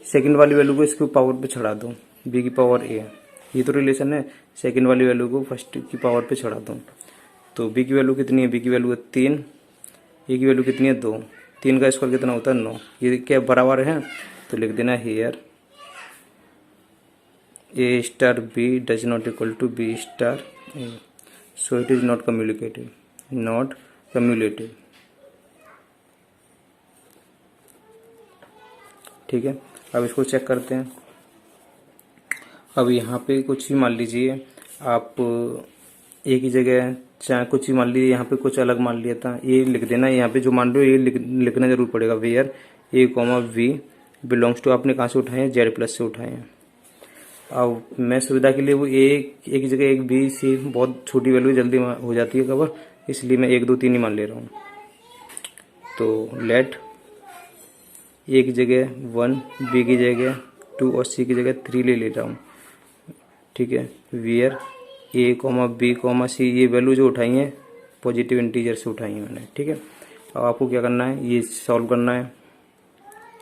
सेकंड वाली वैल्यू को इसके पावर पे चढ़ा दो, बी की पावर ए, ये तो रिलेशन है, सेकंड वाली वैल्यू को फर्स्ट की पावर पे चढ़ा दो। तो बी की वैल्यू कितनी है, बी की वैल्यू है 3, ए की वैल्यू कितनी है 2, 3 का स्क्वायर कितना होता है 9, ये क्या बराबर है, तो लिख देना here A star B does not equal to B star A, so it is not communicative, not cumulative. ठीक है, अब इसको चेक करते हैं। अब यहाँ पे कुछ भी मान लीजिए आप, ए की जगह चाहे कुछ भी मान लीजिए, यहाँ पे कुछ अलग मान लिया था, ये लिख देना, यहाँ पे जो मान रहे हो ये लिखना जरूर पड़ेगा, where A comma V belongs to, आपने कहाँ से उठाए हैं, जेड प्लस से उठाए हैं। अब मैं सुविधा के लिए वो ए की जगह 1 बी सी बहुत छोटी वैल्यू जल्दी हो जाती है कवर, इसलिए मैं 1 2 3 ही मान ले रहा हूँ। तो लेट ए की जगह 1, बी की जगह 2 और सी की जगह 3 ले रहा हूँ। ठीक है, where A comma B comma C, ये वैल्यू जो उठाई है पॉजिटिव इंटीजर से उठाई है मैंने। ठीक है, अब आपको क्या करना है, ये सॉल्व करना है,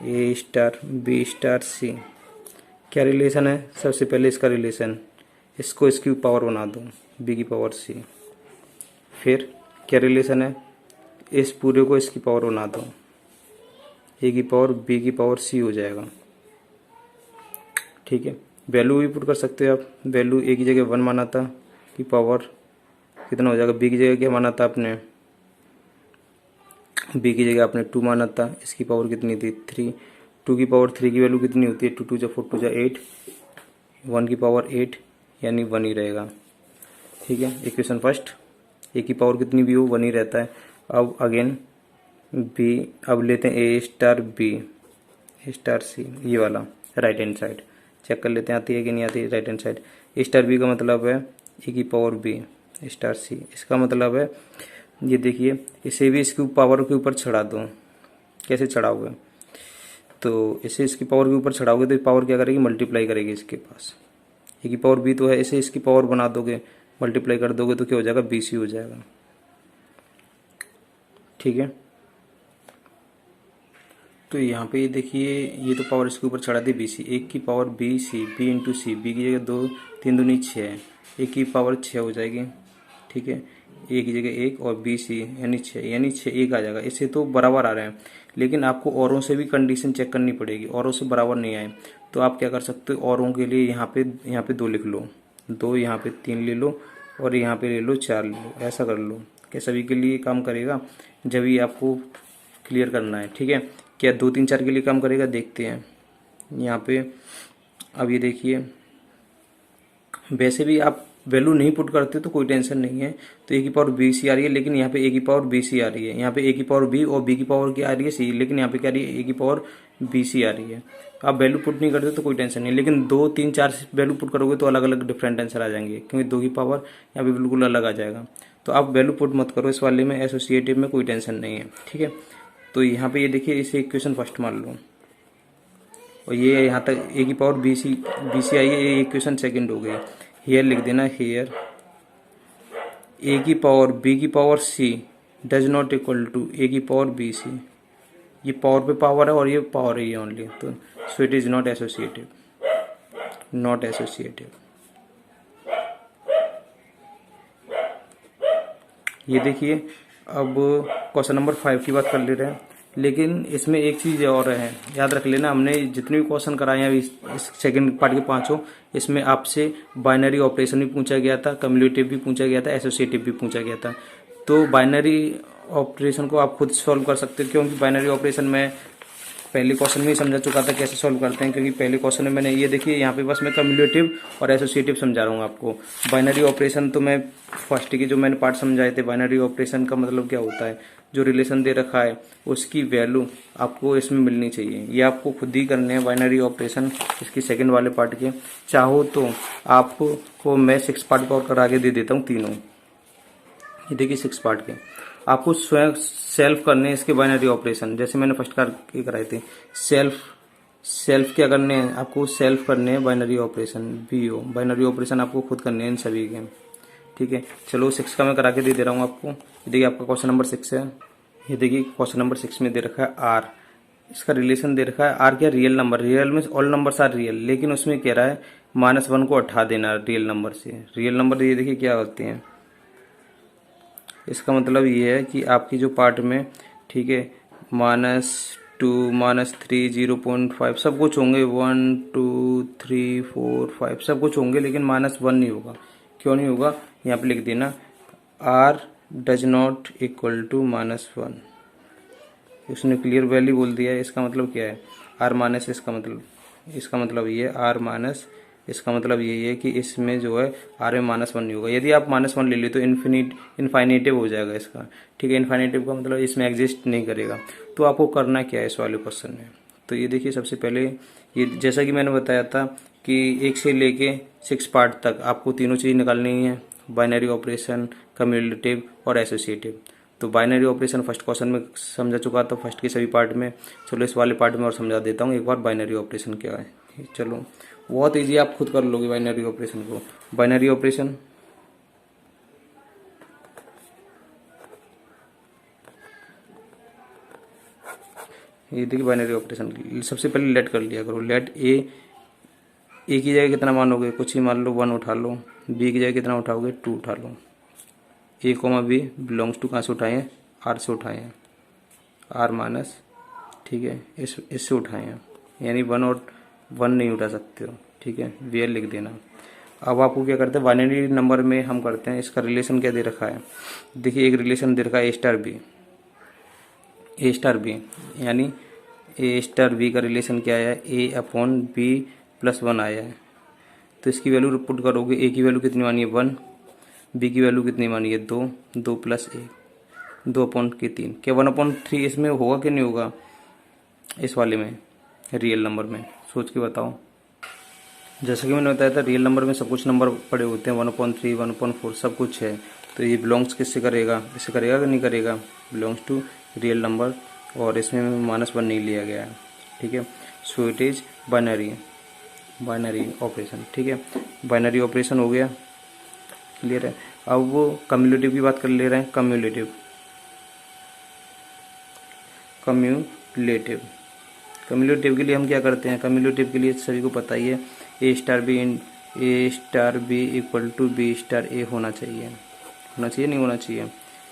A star B star c क्या रिलेशन है, सबसे पहले इसका रिलेशन, इसको इसकी पावर बना दो, बी की पावर सी, फिर क्या रिलेशन है, इस पूरे को इसकी पावर बना दो, ए की पावर बी की पावर सी हो जाएगा। ठीक है, वैल्यू भी पुट कर सकते हो आप, वैल्यू ए की जगह 1 माना था की पावर कितना हो जाएगा, बी की जगह क्या माना था आपने, बी की जगह आपने 2 माना था, इसकी पावर कितनी थी 3, 2 की पावर 3 की वैल्यू कितनी होती है, 2 2 जा 4 2 जा 8, 1 की पावर 8 यानी 1 ही रहेगा। ठीक है, इक्वेशन फर्स्ट, ए की पावर कितनी भी हो 1 ही रहता है। अब अगेन बी, अब लेते हैं ए स्टार बी स्टार सी, ये वाला राइट हैंड साइड चेक कर लेते हैं आती है कि नहीं आती, राइट हैंड साइड। ए स्टार बी का मतलब है ए की पावर बी स्टार सी, इसका मतलब है ये देखिए, इसे भी इसकी पावर के ऊपर चढ़ा दो, कैसे चढ़ाओगे, तो इसे इसकी पावर के ऊपर चढ़ाओगे तो पावर क्या करेगी, मल्टीप्लाई करेगी इसके पास, ए की पावर बी तो है, इसे इसकी पावर बना दोगे, मल्टीप्लाई कर दोगे तो क्या हो जाएगा, बी सी हो जाएगा। ठीक है, तो यहाँ पे देखिए ये तो पावर इसके ऊपर चढ़ा दी बी सी, एक की power B C, B into C, B की जगह 2 3 दूनी 6, एक की पावर 6 हो जाएगी। ठीक है, ए की जगह 1 और बी सी यानी 6, यानी 6 1 आ जाएगा। इससे तो बराबर आ रहे हैं, लेकिन आपको औरों से भी कंडीशन चेक करनी पड़ेगी, औरों से बराबर नहीं आए तो आप क्या कर सकते हो, औरों के लिए यहाँ पे 2 लिख लो, 2 यहाँ पे 3 ले लो और यहाँ पे ले लो 4 ले लो, ऐसा कर लो, क्या सभी के लिए काम करेगा, जब ये आपको क्लियर करना है। ठीक है, क्या 2 3 4 के लिए काम करेगा, देखते हैं यहाँ पे। अब ये देखिए वैसे भी आप वैल्यू नहीं पुट करते तो कोई टेंशन नहीं है। तो ए की पावर बी सी आ रही है, लेकिन यहाँ पे ए की पावर बी सी आ रही है। यहाँ पे ए की पावर बी और बी की पावर क्या आ रही है, सी, लेकिन यहाँ पे क्या आ रही है, ए की पावर बी सी आ रही है। आप वैल्यू पुट नहीं करते तो कोई टेंशन नहीं, लेकिन 2 3 4 वैल्यू पुट करोगे तो अलग अलग डिफरेंट आंसर आ जाएंगे, क्योंकि 2 की पावर यहाँ पे बिल्कुल अलग आ जाएगा। तो आप वैल्यू पुट मत करो इस वाले में, एसोसिएटिव में कोई टेंशन नहीं है, ठीक है। तो यहाँ पे ये देखिए, इसे इक्वेशन फर्स्ट मान लो, और ये यहाँ तक ए की पावर बी सी आई है, ये इक्वेशन सेकंड हो गई। हेयर लिख देना, हेयर ए की पावर बी की power C does not equal to A की पावर बी सी। ये पावर पे पावर है और ये पावर है, ये ओनली, तो सो it is not associative, not associative. ये देखिए, अब क्वेश्चन नंबर 5 की बात कर ले रहे हैं, लेकिन इसमें एक चीज़ और है, याद रख लेना, हमने जितने भी क्वेश्चन कराए हैं इस सेकंड पार्ट के पांचों, इसमें आपसे बाइनरी ऑपरेशन भी पूछा गया था, कम्युलेटिव भी पूछा गया था, एसोसिएटिव भी पूछा गया था। तो बाइनरी ऑपरेशन को आप खुद सॉल्व कर सकते हो, क्योंकि बाइनरी ऑपरेशन में पहले क्वेश्चन में ही समझा चुका था कैसे सॉल्व करते हैं, क्योंकि पहले क्वेश्चन में मैंने, ये देखिए यहाँ पे बस मैं कम्युलेटिव और एसोसिएटिव समझा रहा हूँ आपको। बाइनरी ऑपरेशन तो मैं फर्स्ट के जो मैंने पार्ट समझाए थे, बाइनरी ऑपरेशन का मतलब क्या होता है, जो रिलेशन दे रखा है उसकी वैल्यू आपको इसमें मिलनी चाहिए, ये आपको खुद ही करने हैं बाइनरी ऑपरेशन इसकी सेकेंड वाले पार्ट के। चाहो तो आपको मैं 6 पार्ट और करा के दे देता हूँ तीनों। ये देखिए 6 पार्ट के आपको स्वयं सेल्फ करने हैं इसके बाइनरी ऑपरेशन, जैसे मैंने फर्स्ट करके कराए थे। सेल्फ क्या करने हैं आपको, सेल्फ करने हैं binary operation, BO binary operation आपको खुद करने हैं इन सभी के, ठीक है। चलो 6 का मैं करा के दे रहा हूँ आपको। ये देखिए आपका क्वेश्चन नंबर 6 है। ये देखिए क्वेश्चन नंबर 6 में दे रखा है आर, इसका रिलेशन दे रखा है आर क्या, रियल नंबर, रियल में ऑल नंबर्स आर रियल, लेकिन उसमें कह रहा है -1 को हटा देना रियल नंबर से। रियल नंबर ये देखिए क्या होते हैं, इसका मतलब ये है कि आपकी जो पार्ट में, ठीक है, -2 -3 0.5 सब कुछ होंगे, 1 2 3 4 5 सब कुछ होंगे, लेकिन -1 नहीं होगा। क्यों नहीं होगा, यहाँ पे लिख देना r does not equal to -1। उसने क्लियर वैल्यू बोल दिया है, इसका मतलब क्या है, r माइनस, इसका मतलब ये है r माइनस, इसका मतलब यही है कि इसमें जो है r में -1 नहीं होगा। यदि आप -1 ले ली तो इन्फाइनेटिव हो जाएगा इसका, ठीक है। इन्फाइनेटिव का मतलब इसमें एग्जिस्ट नहीं करेगा। तो आपको करना क्या है इस वाले क्वेश्चन में, तो ये देखिए सबसे पहले, ये जैसा कि मैंने बताया था कि 1 से लेके 6 पार्ट तक आपको तीनों चीज़ निकालनी है, बाइनरी ऑपरेशन, कम्युलेटिव और एसोसिएटिव। तो बाइनरी ऑपरेशन फर्स्ट क्वेश्चन में समझा चुका था, फर्स्ट के सभी पार्ट में। चलो इस वाले पार्ट में और समझा देता हूँ एक बार बाइनरी ऑपरेशन क्या है। चलो बहुत इजी, आप खुद कर लोगे बाइनरी ऑपरेशन को। बाइनरी ऑपरेशन, ये देखिए बाइनरी ऑपरेशन, सबसे पहले लेट कर लिया करो। लेट ए की जगह कितना मानोगे, कुछ ही मान लो, 1 उठा लो। बी की जगह कितना उठाओगे, 2 उठा लो। ए कोमा बी बिलोंग्स टू कहाँ से उठाए हैं, आर से उठाए हैं, आर माइनस, ठीक है, इससे उठाए हैं, यानी 1 और 1 नहीं उठा सकते हो, ठीक है, वी लिख देना। अब आपको क्या करते हैं, बाइनरी नंबर में हम करते हैं, इसका रिलेशन क्या दे रखा है, देखिए एक रिलेशन दे रखा है ए स्टार बी, यानी ए स्टार बी का रिलेशन क्या है, A/B + 1 आया है। तो इसकी वैल्यू पुट करोगे, ए की वैल्यू कितनी मानी है, 1, बी की वैल्यू कितनी मानी है, 2, 2 + 1, 2/3। क्या 1/3 इसमें होगा कि नहीं होगा, इस वाले में रियल नंबर में, सोच के बताओ। जैसा कि मैंने बताया था, रियल नंबर में सब कुछ नंबर पड़े होते हैं, 1/3 1/4 सब कुछ है। तो ये बिलोंग्स किससे करेगा, इससे करेगा कि नहीं करेगा, बिलोंग्स टू रियल नंबर, और इसमें -1 नहीं लिया गया है, ठीक है। सो इट इज बाइनरी ऑपरेशन, ठीक है। बाइनरी ऑपरेशन हो गया, क्लियर है। अब वो कम्युलेटिव की बात कर ले रहे हैं, कम्युलेटिव के लिए हम क्या करते हैं, कम्युलेटिव के लिए सभी को पता ही है, A star B equal to B star A होना चाहिए नहीं होना चाहिए।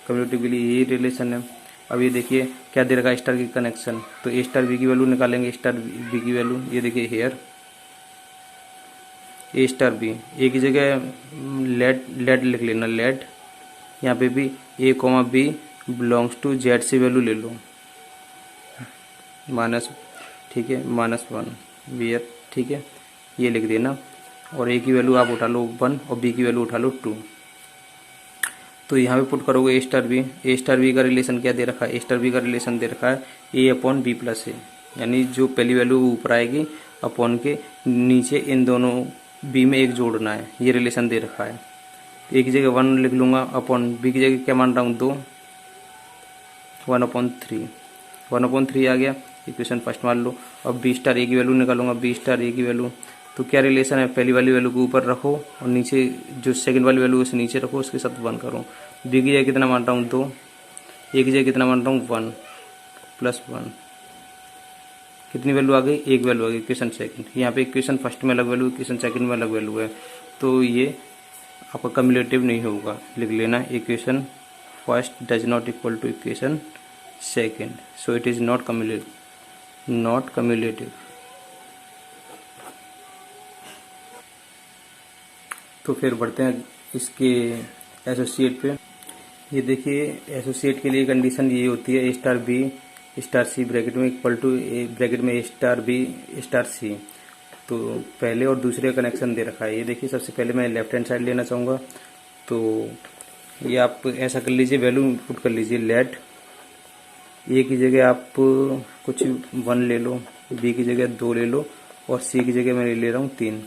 कम्युलेटिव के लिए यही रिलेशन है। अब ये देखिए क्या दे रखा है, स्टार की कनेक्शन, तो A स्टार बी की वैल्यू निकालेंगे, स्टार बी की वैल्यू, ये देखिए हेयर A स्टार बी, ए की जगह लेट लिख लेना, लेट, यहाँ पे भी A/B बिलोंग्स टू जेड से वैल्यू ले लो, माइनस, ठीक है, -1 वेयर, ठीक है, ये लिख देना। और ए की वैल्यू आप उठा लो 1 और बी की वैल्यू उठा लो 2। तो यहाँ पे पुट करोगे ए स्टार बी का रिलेशन क्या दे रखा है, ए स्टार बी का रिलेशन दे रखा है ए अपॉन बी प्लस ए, यानी जो पहली वैल्यू ऊपर आएगी अपॉन के नीचे इन दोनों बी में एक जोड़ना है, ये रिलेशन दे रखा है। ए की जगह 1 लिख लूँगा अपॉन बी की जगह क्या मान रहा हूँ 2, 1/3 आ गया, इक्वेशन फर्स्ट मान लो। अब बी स्टार ए की वैल्यू निकालूंगा, बी स्टार ए की वैल्यू तो क्या रिलेशन है, पहली वाली वैल्यू को ऊपर रखो और नीचे जो सेकंड वाली वैल्यू उसे नीचे रखो, उसके साथ 1 करो। बी की जगह कितना मान रहा हूँ 2, ए की जगह कितना मान रहा हूँ 1 प्लस 1, कितनी वैल्यू आ गई, एक वैल्यू आ गई इक्वेशन सेकंड। यहाँ पे इक्वेशन फर्स्ट में अलग वैल्यू, इक्वेशन सेकंड में अलग वैल्यू है, तो ये आपका कम्युलेटिव नहीं होगा, लिख लेना equation first does not equal to equation second, so it is not cumulative. तो फिर बढ़ते हैं इसके एसोसिएट पे। ये देखिए एसोसिएट के लिए कंडीशन ये होती है A star B star c bracket में इक्वल टू ए ब्रैकेट में ए स्टार बी स्टार सी। तो पहले और दूसरे कनेक्शन दे रखा है। ये देखिए सबसे पहले मैं लेफ्ट हैंड साइड लेना चाहूँगा, तो ये आप ऐसा कर लीजिए, वैल्यू पुट कर लीजिए, लेट ए की जगह आप कुछ 1 ले लो, बी की जगह 2 ले लो और सी की जगह मैं ले रहा हूँ 3।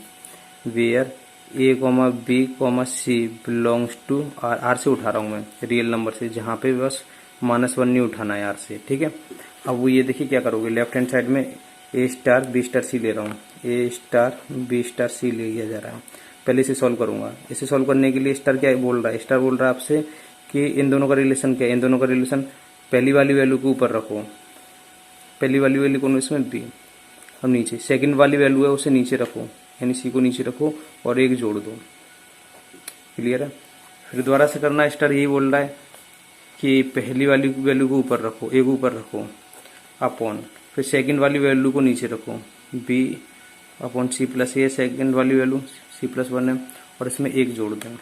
Where A comma B comma C belongs to R से उठा रहा हूँ मैं रियल नंबर से, जहाँ पे बस -1 नहीं उठाना है आर से, ठीक है। अब वो ये देखिए क्या करोगे, लेफ्ट हैंड साइड में ए स्टार बी स्टार सी ले रहा हूँ, ए स्टार बी स्टार सी ले लिया जा रहा है। पहले इसे सॉल्व करूंगा। इसे सॉल्व करने के लिए स्टार क्या बोल रहा है, स्टार बोल रहा है आपसे कि इन दोनों का रिलेशन क्या है, इन दोनों का रिलेशन पहली वाली वैल्यू को ऊपर रखो, पहली वाली वैल्यू कौन है इसमें बी, और नीचे सेकंड वाली वैल्यू है उसे नीचे रखो, यानी सी को नीचे रखो और एक जोड़ दो, क्लियर है। फिर दोबारा से करना, स्टार यही बोल रहा है कि पहली वाली वैल्यू को ऊपर रखो, एक ऊपर रखो अपॉन, फिर सेकंड वाली वैल्यू को नीचे रखो, बी अपॉन सी प्लस ए, सेकंड वाली वैल्यू सी प्लस 1 है और इसमें एक जोड़ दें।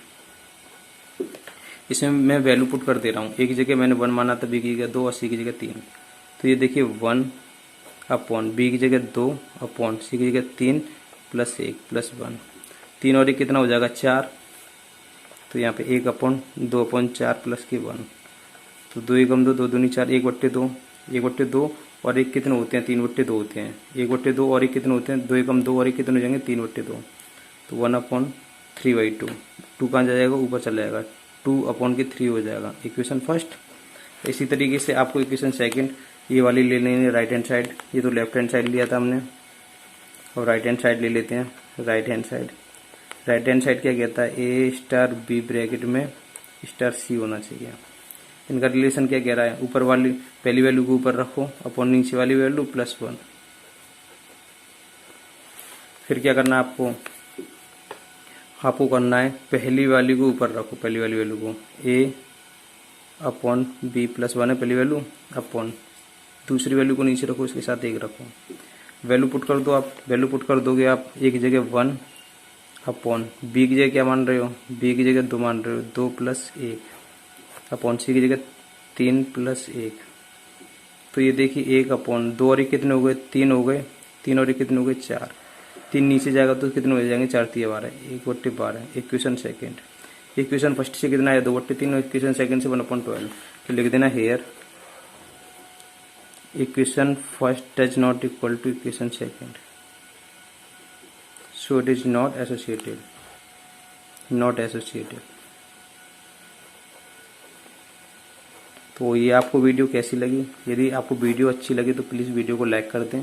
इसमें मैं वैल्यू पुट कर दे रहा हूँ, ए की जगह मैंने 1 माना था, बी की जगह 2 और सी की जगह 3। तो ये देखिए 1 अपॉन बी की जगह 2 अपॉन सी की जगह 3 प्लस 1 प्लस 1, 3 और 1 कितना हो जाएगा 4। तो यहाँ पे 1 अपॉन 2/4 प्लस के 1, तो 2 एकम 2, 2 दूनी 4, 1/2, 1/2 और 1 कितने होते हैं, 3/2 होते हैं, 1/2 और 1 कितने होते हैं, 2 एकम 2 और 1 कितने हो जाएंगे 3/2, तो 1/3/2, 2 कहाँ जाएगा ऊपर चला जाएगा, 2/3 हो जाएगा इक्वेशन फर्स्ट। इसी तरीके से आपको इक्वेशन सेकंड ये वाली ले लेनी है राइट हैंड साइड, ये तो लेफ्ट हैंड साइड लिया था हमने, और राइट हैंड साइड ले लेते हैं। राइट हैंड साइड क्या कहता है, ए स्टार बी ब्रैकेट में स्टार सी होना चाहिए। इनका रिलेशन क्या कह रहा है, ऊपर वाली पहली वैल्यू को ऊपर रखो अपॉन नीचे वाली वैल्यू प्लस 1। फिर क्या करना है आपको करना है पहली वाली को ऊपर रखो, पहली वाली वैल्यू को, ए अपॉन बी प्लस 1 है पहली वैल्यू, अपॉन दूसरी वैल्यू को नीचे रखो, इसके साथ 1 रखो। वैल्यू पुट कर दो आप, वैल्यू पुट कर दोगे आप, ए की जगह 1 अपॉन बी की जगह क्या मान रहे हो, बी की जगह 2 मान रहे हो, 2 प्लस 1 अपॉन सी की जगह 3 प्लस 1। तो ये देखिए 1 अपॉन 2 और 1 कितने हो गए, 3 हो गए, 3 और 1 कितने हो गए 4, 3 नीचे जाएगा तो कितने हो जाएंगे 4 3 12, 1/12 इक्वेशन सेकंड। इक्वेशन फर्स्ट से कितना है 2/3 और इक्वेशन सेकंड से 1/12। तो लिख देना here equation first does not equal to equation second, so it is not associated. तो ये आपको वीडियो कैसी लगी, यदि आपको वीडियो अच्छी लगी तो प्लीज़ वीडियो को लाइक कर दें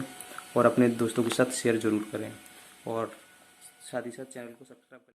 और अपने दोस्तों के साथ शेयर जरूर करें, और साथ ही साथ चैनल को सब्सक्राइब करें।